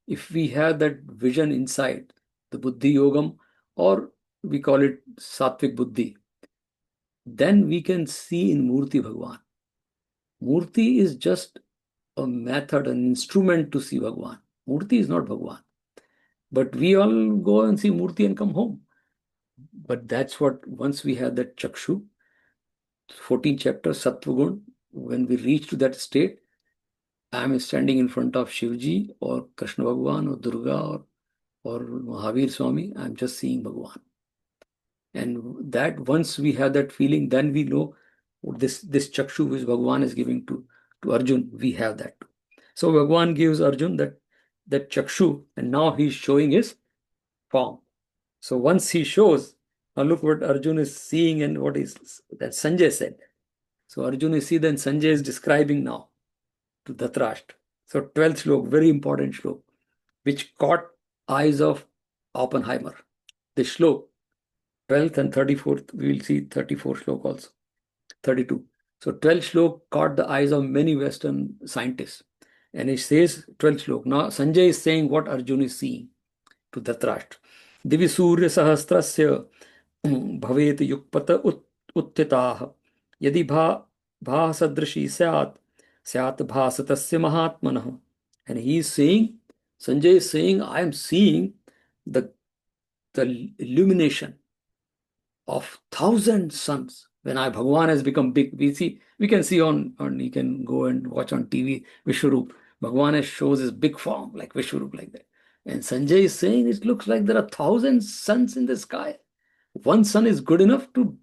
Speaker 1: If we have that vision inside, the Buddhi Yogam, or we call it Sattvic Buddhi, then we can see in Murti Bhagwan. Murti is just a method, an instrument to see Bhagwan. Murti is not Bhagwan. But we all go and see Murti and come home. But that's what, once we have that Chakshu, 14th chapter, Sattvagun, when we reach to that state, I am standing in front of Shivji or Krishna Bhagwan or Durga or Mahavir Swami. I'm just seeing Bhagwan. And that once we have that feeling, then we know this chakshu which Bhagwan is giving to Arjun, we have that too. So Bhagwan gives Arjun that chakshu, and now he's showing his form. So once he shows, now look what Arjun is seeing and what is that Sanjay said. So Arjun is see, then Sanjay is describing now to Dhritarashtra. So 12th slok, very important slok, which caught eyes of Oppenheimer. The slok, 12th and 34th, we will see 34th slok also, 32. So 12th slok caught the eyes of many Western scientists. And it says 12th slok. Now Sanjay is saying what Arjun is seeing to Dhritarashtra. Divi Surya Sahasrasya भवेत युगपत उत्थिताः यदि भासदृशी स्यात् भास तस्य महात्मनः. And he is saying, Sanjay is saying, I am seeing the illumination of 1,000 suns. When Bhagwan has become big, we can see on you can go and watch on TV Vishwaroop. Bhagwan shows his big form like Vishwaroop, like that. And Sanjay is saying it looks like there are 1,000 suns in the sky. One sun is good enough to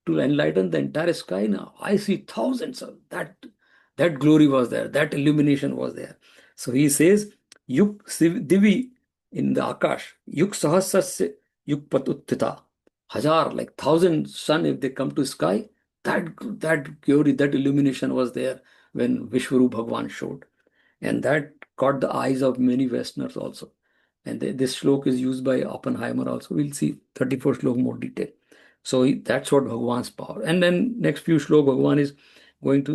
Speaker 1: enlighten the entire sky. Now I see thousands of that glory was there, that illumination was there. So he says, Yuk Divi in the Akash, Yuk Sahasrasya Yuk Patuttita. Hajar, like 1,000 sun, if they come to sky, that glory, that illumination was there when Vishwaroop Bhagwan showed. And that caught the eyes of many Westerners also. And this shlok is used by Oppenheimer also. We'll see 34th shlok more detail. So that's what Bhagwan's power. And then next few shlok, Bhagwan is going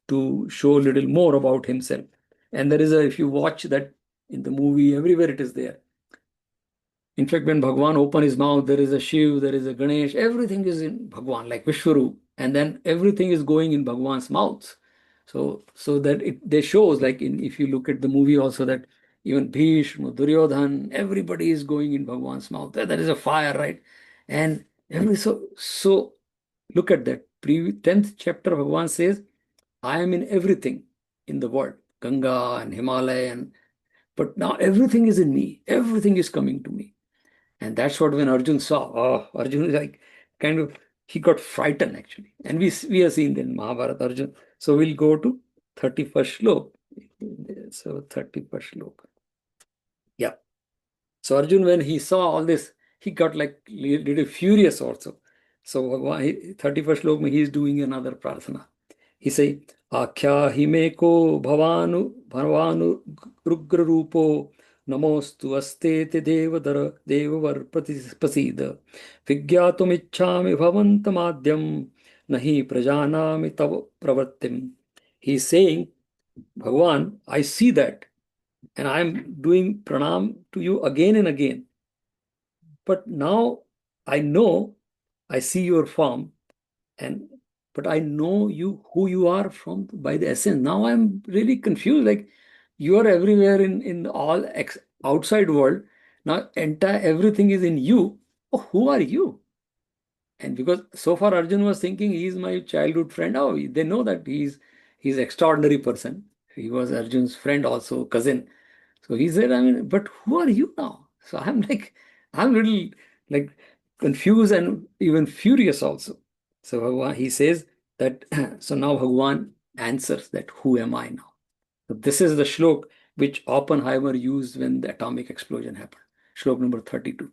Speaker 1: to show a little more about himself. And there is if you watch that in the movie, everywhere it is there. In fact, when Bhagwan open his mouth, there is a Shiv, there is a Ganesh, everything is in Bhagwan, like Vishwaroop. And then everything is going in Bhagwan's mouth. So that they shows, like if you look at the movie also, that even Bhishma, Duryodhan, everybody is going in Bhagwan's mouth. There is a fire, right? And so look at that. 10th chapter, Bhagwan says, I am in everything in the world, Ganga and Himalaya, but now everything is in me. Everything is coming to me. And that's what when Arjun saw, Arjun is like he got frightened actually. And we have seen in Mahabharata Arjun. So we'll go to 31st shlok. So 31st shlok. Yeah. So Arjun, when he saw all this, he got like little furious also. So 31st shlok, he is doing another prarthana. He say, Akhya himeko bhavanu rugra rupo नमोस्तु अस्ते देववर प्रसीद विज्ञातुमिच्छामि भवन्तमाद्यं नहि प्रजानामि तव प्रवृत्तिम्. He is saying, Bhagwan, I see that and I am doing pranam to you again and again. But now I know, I see your form, but I know you, who you are from by the essence. Now I'm really confused. Like you are everywhere in all outside world. Now everything is in you. Oh, who are you? And because so far Arjun was thinking he is my childhood friend. Oh, they know that he's extraordinary person. He was Arjun's friend also, cousin. So he said, I mean, but who are you now? So I'm little like confused and even furious also. So Bhagwan, he says that, so now Bhagwan answers that, who am I now? So this is the shlok which Oppenheimer used when the atomic explosion happened. Shlok number 32.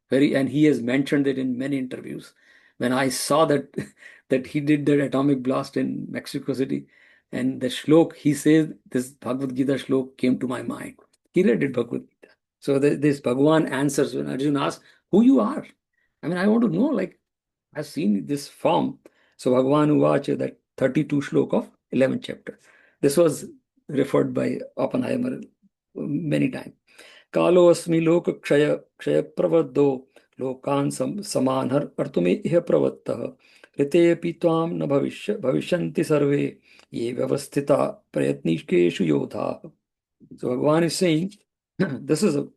Speaker 1: And he has mentioned it in many interviews. When I saw that, that he did that atomic blast in Mexico City, and the shlok, he says, this Bhagavad Gita shlok came to my mind. He read it, Bhagavad Gita. So this Bhagwan answers when Arjuna asks, who you are? I mean, I want to know, like, I've seen this form. So Bhagwan Uvacha, that 32 shlok of 11th chapter. This was referred by Oppenheimer many times. Kalo asmi loka kshaya pravaddo lokan samanhar artume iha pravattah rite pitvam na bhavishyanti sarve ye vyavasthita prayatnishkeshu yodha. So Bhagwan is saying, this is a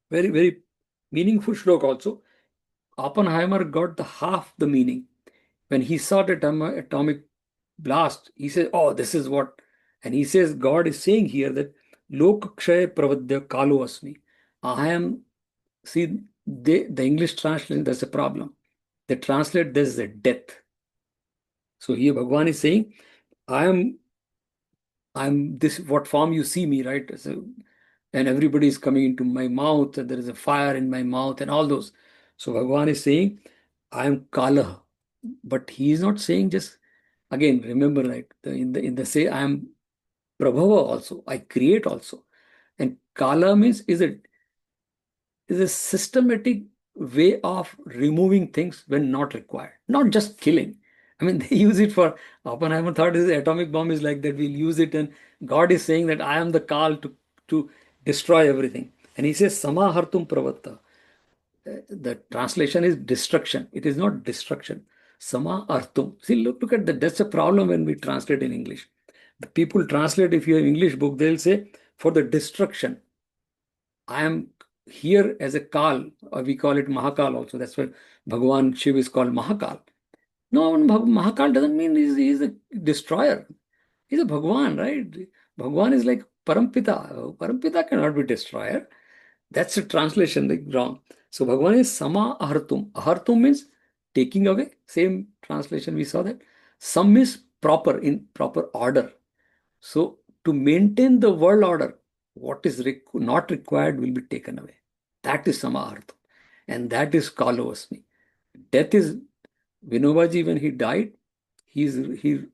Speaker 1: very, very meaningful shlok also. Oppenheimer got the half the meaning. When he saw the atomic blast. He says, oh, this is what. And he says, God is saying here that Lokakshaya pravadya kalo asmi. I am, see, the English translation, that's a problem. They translate this as a death. So here Bhagwan is saying, I'm this, what form you see me, right? So, and everybody is coming into my mouth, and there is a fire in my mouth, and all those. So Bhagwan is saying, I am Kala. But he is not saying just, again, remember, like in the say, I am Prabhava also, I create also. And Kala means is a systematic way of removing things when not required, not just killing. I mean, they use it for Oppenheimer thought is atomic bomb is like that. We'll use it, and God is saying that I am the call to destroy everything. And he says, Samahartum Pravatta. The translation is destruction. It is not destruction. Sama Artum. See, look at that. That's a problem when we translate in English. The people translate, if you have English book, they'll say, for the destruction. I am here as a Kal, or we call it Mahakal also. That's why Bhagavan Shiv is called Mahakal. No, Mahakal doesn't mean he's a destroyer. He's a Bhagwan, right? Bhagwan is like Parampita. Parampita cannot be destroyer. That's a translation, like wrong. So Bhagwan is Sama Ahartum. Ahartum means taking away. Same translation we saw that. Sam is proper, in proper order. So to maintain the world order, what is not required will be taken away. That is Samahartam. And that is Kalovasmi. Death is Vinobaji, when he died, he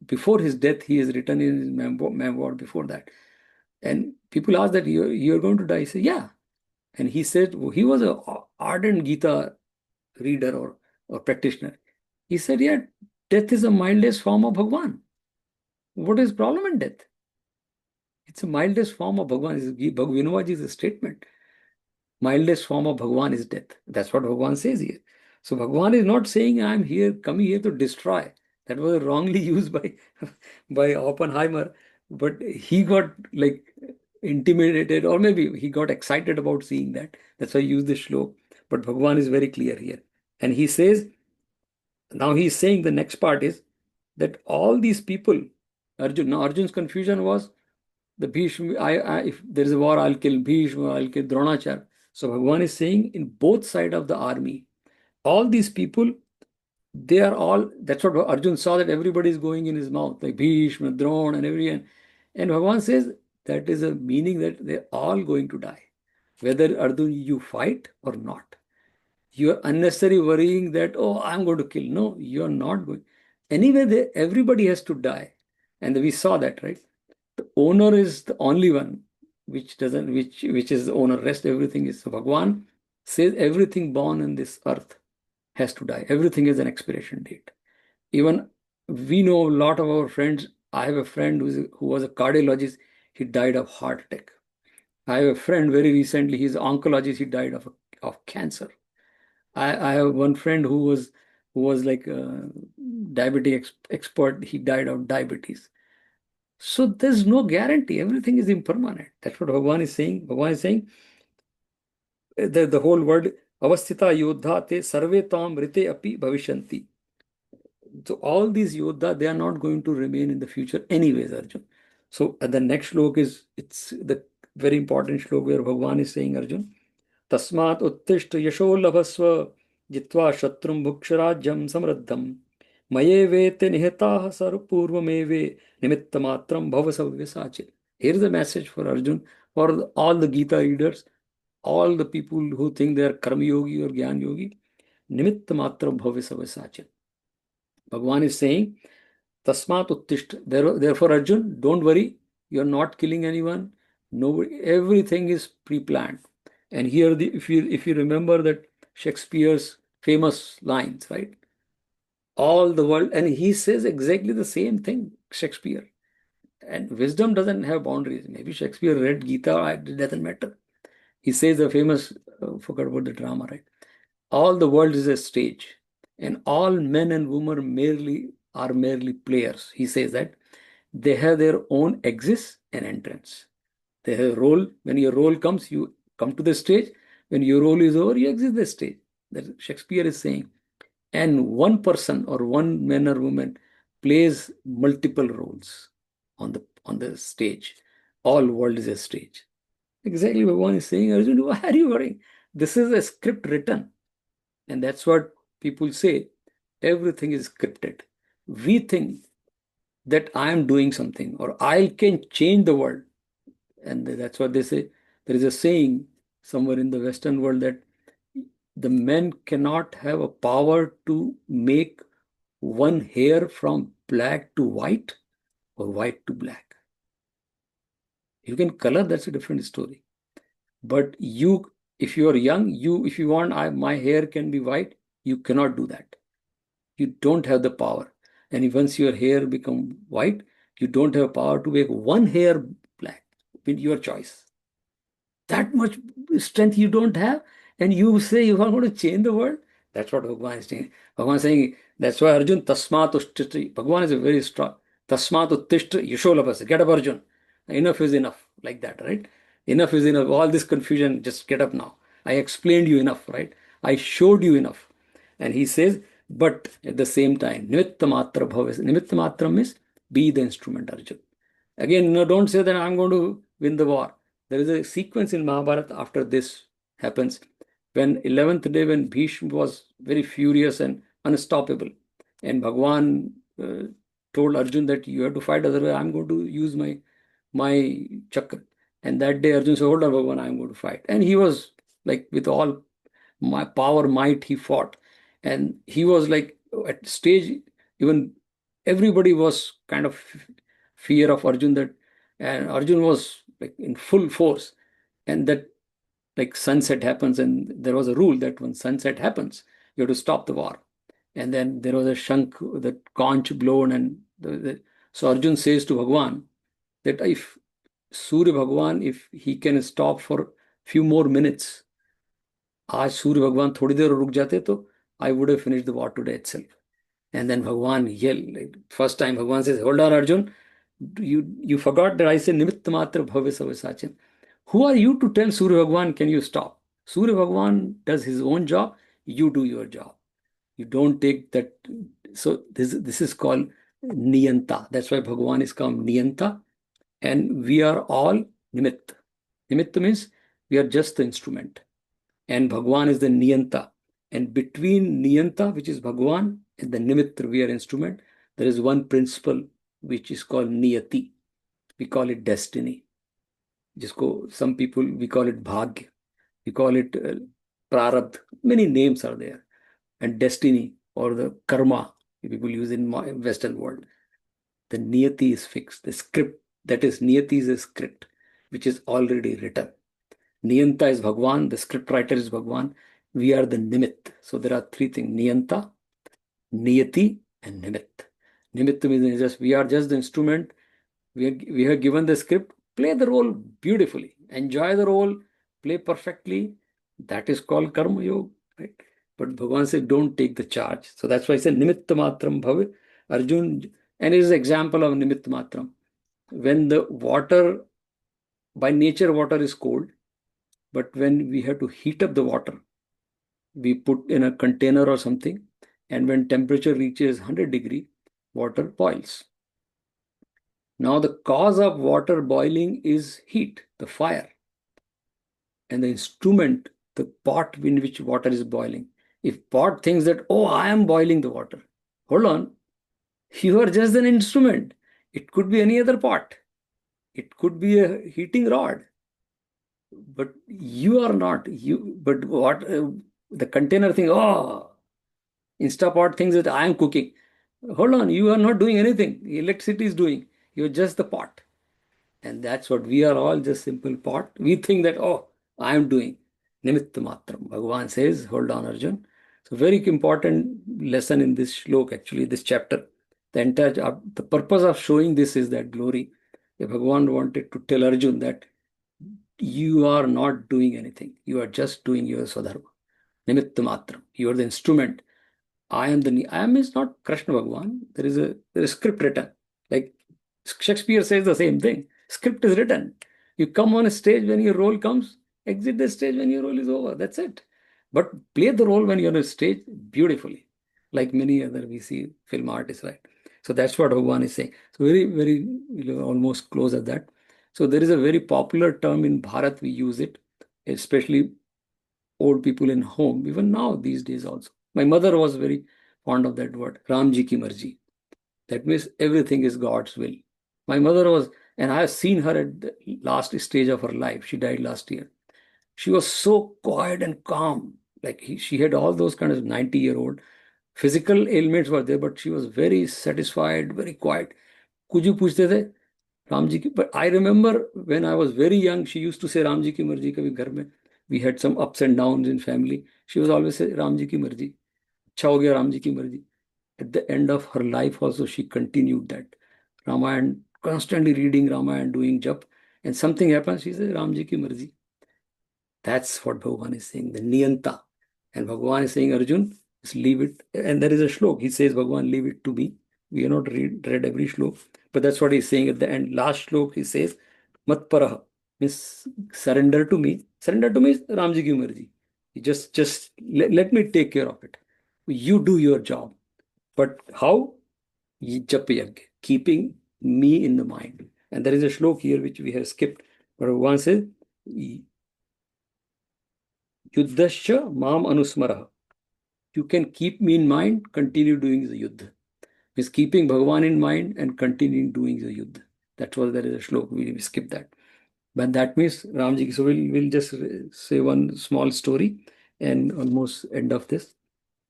Speaker 1: before his death, he has written in his memoir before that. And people ask that you're going to die. He said, yeah. And he said, he was an ardent Gita reader or practitioner. He said, yeah, death is a mildest form of Bhagwan. What is problem in death? It's a mildest form of Bhagwan. Vinobaji is a statement. Mildest form of Bhagwan is death. That's what Bhagwan says here. So Bhagwan is not saying I'm here, coming here to destroy. That was wrongly used by Oppenheimer. But he got like intimidated, or maybe he got excited about seeing that. That's why he used this shlok. But Bhagwan is very clear here. And he says, now he's saying the next part is that all these people, Arjun's confusion was the Bhishma, if there is a war, I'll kill Bhishma, I'll kill Dronachar. So Bhagwan is saying in both sides of the army, all these people, they are all, that's what Arjun saw, that everybody is going in his mouth, like Bhishma, Drona, and everyone. And Bhagwan says that is a meaning that they're all going to die. Whether Arjun you fight or not. You are unnecessary worrying that, oh, I'm going to kill. No, you're not going. Anyway, everybody has to die. And we saw that, right? The owner is the only one which is the owner. Rest everything is. So Bhagwan says everything born in this earth has to die. Everything has an expiration date. Even we know a lot of our friends. I have a friend who was a cardiologist. He died of heart attack. I have a friend very recently. He's an oncologist. He died of cancer. I have one friend who was like a diabetic expert. He died of diabetes. So there's no guarantee. Everything is impermanent. That's what Bhagwan is saying. Bhagwan is saying the whole word avasthita yodha te sarve tam rite api bhavishanti. So all these yodha, they are not going to remain in the future anyways, Arjun. So the next shlok it's the very important shlok where Bhagwan is saying, Arjun, Tasmat uttishta yasho labhasva jitva shatrum bhuksharagyam samraddham mayeve te nihetaha sarpurvameve nimittamatram bhavasavyasache. Here is a message for Arjun, for all the Gita readers, all the people who think they are karma yogi or gyan yogi. Nimittamatram bhavasavyasache. Bhagwan is saying, Tasmat uttishta. Therefore, Arjun, don't worry. You're not killing anyone. Nobody, everything is pre-planned. And here, if you remember that Shakespeare's famous lines, right? All the world, and he says exactly the same thing, Shakespeare. And wisdom doesn't have boundaries. Maybe Shakespeare read Gita, it doesn't matter. He says the famous, forgot about the drama, right? All the world is a stage, and all men and women are merely players. He says that they have their own exits and entrance. They have a role. When your role comes, you come to the stage. When your role is over, you exit the stage. That Shakespeare is saying. And one person or one man or woman plays multiple roles on the stage. All world is a stage. Exactly, Bhagavan is saying, Arjun, why are you worrying? This is a script written. And that's what people say. Everything is scripted. We think that I am doing something or I can change the world. And that's what they say. There is a saying somewhere in the Western world that the men cannot have a power to make one hair from black to white or white to black. You can color, that's a different story. But you, if you are young, if you want, my hair can be white, you cannot do that. You don't have the power. And once your hair become white, you don't have power to make one hair black with your choice. That much strength you don't have, and you say you are going to change the world. That's what Bhagavan is saying. Bhagavan is saying, that's why Arjun, tasmat uttishta. Bhagavan is a very strong. Tasmat uttishta yasholabhas. Get up, Arjun. Enough is enough. Like that, right? Enough is enough. All this confusion, just get up now. I explained you enough, right? I showed you enough. And he says, but at the same time, nimitta matra bhaves. Nimitta matra means be the instrument, Arjun. Again, don't say that I'm going to win the war. There is a sequence in Mahabharata after this happens, when 11th day, when Bhishma was very furious and unstoppable, and Bhagwan told Arjun that you have to fight, otherwise I'm going to use my chakra. And that day Arjun said, hold on, Bhagwan, I'm going to fight. And he was like, with all my power, might, he fought. And he was like, at stage, even everybody was kind of fear of Arjun, that, and Arjun was like in full force. And that, like, sunset happens, and there was a rule that when sunset happens, you have to stop the war. And then there was a shank, the conch blown, and so Arjun says to Bhagwan that if Surya Bhagwan, if he can stop for few more minutes, आज सूर्य भगवान थोड़ी देर रुक जाते तो I would have finished the war today itself. And then Bhagwan yelled, like, first time Bhagwan says, hold on, Arjun, you forgot that I say Nimitta Matra Bhave Savasachin. Who are you to tell Surya Bhagwan, can you stop? Surya Bhagwan does his own job, you do your job. You don't take that. So this is called Niyanta. That's why Bhagwan is called Niyanta. And we are all Nimitta. Nimitta means we are just the instrument. And Bhagwan is the Niyanta. And between Niyanta, which is Bhagwan, and the Nimitta, we are instrument, there is one principle which is called Niyati. We call it destiny. Some people, we call it Bhagya. We call it Prarabdha. Many names are there. And destiny, or the karma, people use in Western world. The Niyati is fixed. The script, that is, Niyati is a script which is already written. Niyanta is Bhagwan, the script writer is Bhagwan. We are the Nimit. So there are three things: Niyanta, Niyati, and Nimit. Nimit means we are just the instrument. We have given the script. Play the role beautifully. Enjoy the role. Play perfectly. That is called Karma Yoga, right? But Bhagwan said, don't take the charge. So that's why I said Nimitta Matram Bhave. Arjun, and it is an example of Nimitta Matram. When the water, by nature, water is cold. But when we have to heat up the water, we put in a container or something, and when temperature reaches 100 degree, water boils. Now the cause of water boiling is heat, the fire. And the instrument, the pot in which water is boiling. If pot thinks that, oh, I am boiling the water, hold on, you are just an instrument. It could be any other pot. It could be a heating rod. But you are not. But what the container thing? Oh, Instapot thinks that I am cooking. Hold on, you are not doing anything. Electricity is doing. You're just the pot, and that's what we are all, just simple pot. We think that, oh, I am doing. Nimitta matram. Bhagavan says, hold on, Arjun. So very important lesson in this shlok, actually, this chapter. The purpose of showing this is that glory. Bhagavan wanted to tell Arjun that you are not doing anything. You are just doing your swadharma. Nimitta matram. You are the instrument. I am is not Krishna Bhagavan. There is a script written. Like Shakespeare says the same thing. Script is written. You come on a stage when your role comes, exit the stage when your role is over. That's it. But play the role when you're on a stage beautifully. Like many other we see film artists, right? So that's what Bhagwan is saying. So very, very, almost close at that. So there is a very popular term in Bharat, we use it, especially old people in home, even now these days also. My mother was very fond of that word, Ramji ki marji. That means everything is God's will. My mother was, and I have seen her at the last stage of her life. She died last year. She was so quiet and calm. Like she had all those kind of 90-year-old physical ailments were there, but she was very satisfied, very quiet. कुछ भी पूछते थे राम जी की. But I remember when I was very young, she used to say Ram ji की मर्जी. कभी घर में we had some ups and downs in family. She was always say Ram ji की मर्जी. अच्छा हो गया राम जी की मर्जी. At the end of her life also, she continued that Ramayana, constantly reading Ramayana, doing jap, and something happens, she says Ram ji ki marzi. That's what Bhagavan is saying, the Niyanta. And Bhagavan is saying, Arjun, just leave it. And there is a shlok. He says, Bhagavan, leave it to me. We have not read every shlok, but that's what he's saying at the end. Last shlok, he says, Mat parah, means surrender to me. Surrender to me is Ramji ki marzi. Just let me take care of it. You do your job. But how? Jap yagya, keeping me in the mind. And there is a shlok here which we have skipped. But Bhagavan says, Yuddhasya mam anusmara. You can keep me in mind, continue doing the yuddha. Means keeping Bhagavan in mind and continuing doing the yuddha. That's what there is a shlok. We skip that. But that means Ramji. So we'll just say one small story and almost end of this.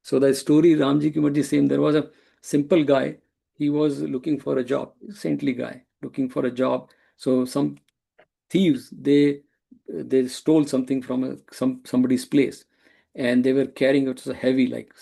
Speaker 1: So the story Ramji ki Marji, same. There was a simple guy. He was looking for a job, saintly guy, looking for a job. So some thieves, they stole something from somebody's place, and they were carrying it. So heavy, like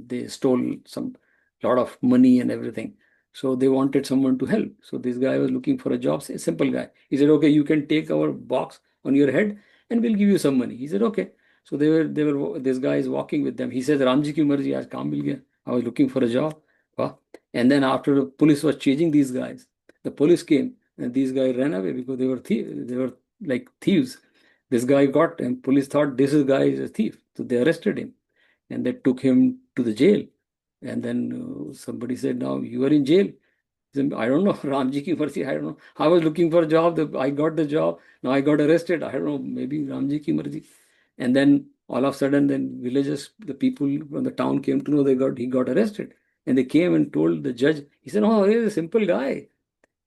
Speaker 1: they stole some lot of money and everything. So they wanted someone to help. So this guy was looking for a job, a simple guy. He said, okay, you can take our box on your head and we'll give you some money. He said, okay. So this guy is walking with them. He says, Ramji ki marzi, aaj kaam mil gaya. I was looking for a job. Wow. And then after the police was chasing these guys, the police came and these guys ran away because they were like thieves. This guy got, and police thought this guy is a thief. So they arrested him and they took him to the jail. And then somebody said, now you are in jail. I don't know, Ramji ki mercy, I don't know. I was looking for a job, I got the job, now I got arrested. I don't know, maybe Ramji ki mercy. And then all of a sudden, then villagers, the people from the town came to know he got arrested. And they came and told the judge. He said, oh, he's a simple guy.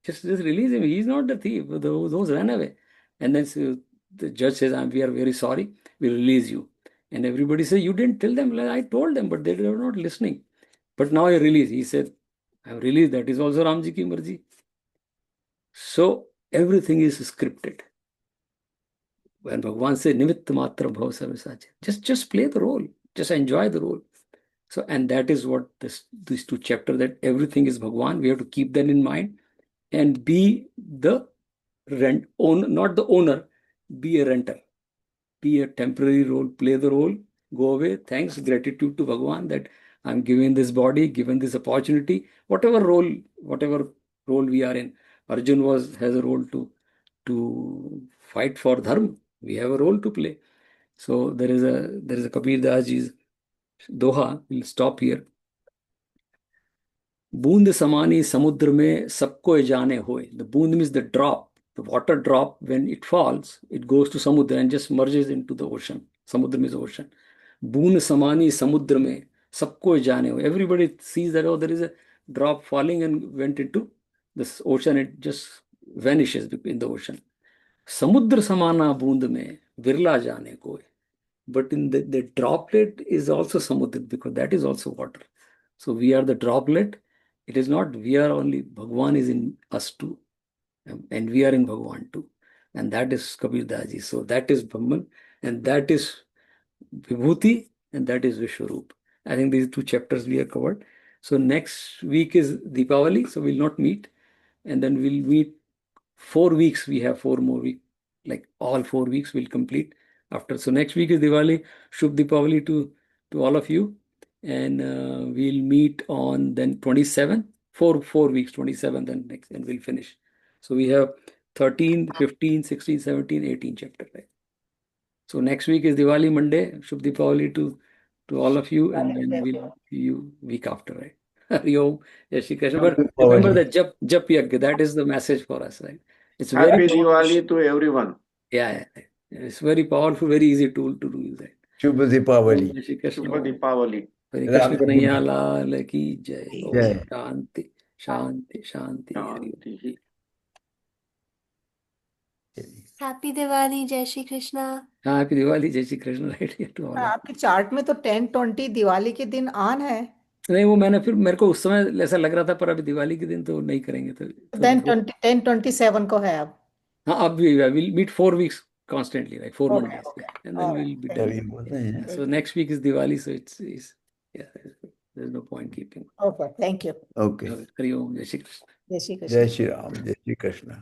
Speaker 1: Just release him. He's not the thief. Those ran away. And then the judge says, we are very sorry. We'll release you. And everybody says, you didn't tell them. Like, I told them, but they were not listening. But now I release. He said, I'm released. That is also Ramji ki marzi. So everything is scripted. When Bhagavan says, Nimitta matra bhav sarvasache, just play the role. Just enjoy the role. So, and that is what these two chapters, that everything is Bhagavan. We have to keep that in mind and be the not the owner, be a renter, be a temporary role, play the role, go away. Thanks, gratitude to Bhagavan that I'm given this body, given this opportunity, whatever role we are in. Arjun has a role to fight for dharma. We have a role to play. So there is a Kabir Das ji's doha. We'll stop here. बूंद समानी समुद्र में सबको जाने होए. The bund means the drop, the water drop. When it falls, it goes to samudra and just merges into the ocean. Samudra means ocean. बूंद समानी समुद्र में सबको जाने होए. Everybody sees that, oh, there is a drop falling and went into this ocean. It just vanishes in the ocean. समुद्र समाना बूंद में विरला जाने कोई. But in the droplet is also samudra, because that is also water. So we are the droplet. It is not we are only, Bhagwan is in us too. And we are in Bhagwan too. And that is Kabir Das ji. So that is Brahman, and that is Vibhuti, and that is Vishwaroop. I think these two chapters we have covered. So next week is Deepavali, so we'll not meet. And then we'll meet 4 weeks. We have 4 more weeks. Like all 4 weeks we'll complete after. So next week is Diwali. Shubh Deepavali to all of you. And we'll meet on then 27, 4 weeks, 27, then next, and we'll finish. So we have 13, 15, 16, 17, 18 chapter, right? So next week is Diwali, Monday. Shubh Deepavali to all of you, and then we'll see you week after, right? Hari Om, Jai Shri Krishna.
Speaker 2: Shubh
Speaker 1: But remember
Speaker 2: Deepavali.
Speaker 1: that Jap Yagya, that is the message for us, right? It's very
Speaker 3: Happy
Speaker 1: powerful.
Speaker 3: Diwali to everyone.
Speaker 1: Yeah, yeah. It's very powerful, very easy tool to do that.
Speaker 2: Shubh
Speaker 1: Om
Speaker 2: Deepavali.
Speaker 1: Jai Shri Krishna.
Speaker 3: Shubh Deepavali.
Speaker 1: Hare Krishna
Speaker 2: Radhe
Speaker 1: Kanhaiya
Speaker 2: Krishna.
Speaker 1: Lal ki Jai. Om
Speaker 2: Jai.
Speaker 1: Shanti, Shanti, Shanti. Hari Om.
Speaker 3: Shanti.
Speaker 4: Happy Diwali जय श्री कृष्णा।
Speaker 1: हाँ, happy Diwali, जय Shri Krishna, right to all.
Speaker 5: आपके chart में तो 10-20 दिवाली के दिन on है।
Speaker 1: नहीं, वो मैंने फिर मेरे को उस समय ऐसा लग रहा था, पर अभी दिवाली के दिन तो नहीं करेंगे, तो
Speaker 5: देन
Speaker 1: थोड़ा
Speaker 5: 10-27 को है अब।
Speaker 1: हाँ, अब we will meet 4 weeks constantly, like 4
Speaker 5: okay
Speaker 1: Mondays,
Speaker 5: okay
Speaker 1: and then we'll be done.
Speaker 2: तभी बोलते हैं।
Speaker 1: So next week is Diwali, so it's yeah, there's no point keeping.
Speaker 5: Okay thank you.
Speaker 2: Okay.
Speaker 1: Hari Om, Jai Shri Krishna.
Speaker 5: जय श्री कृष्ण।
Speaker 2: जय श्री राम, जय श्री कृष्ण।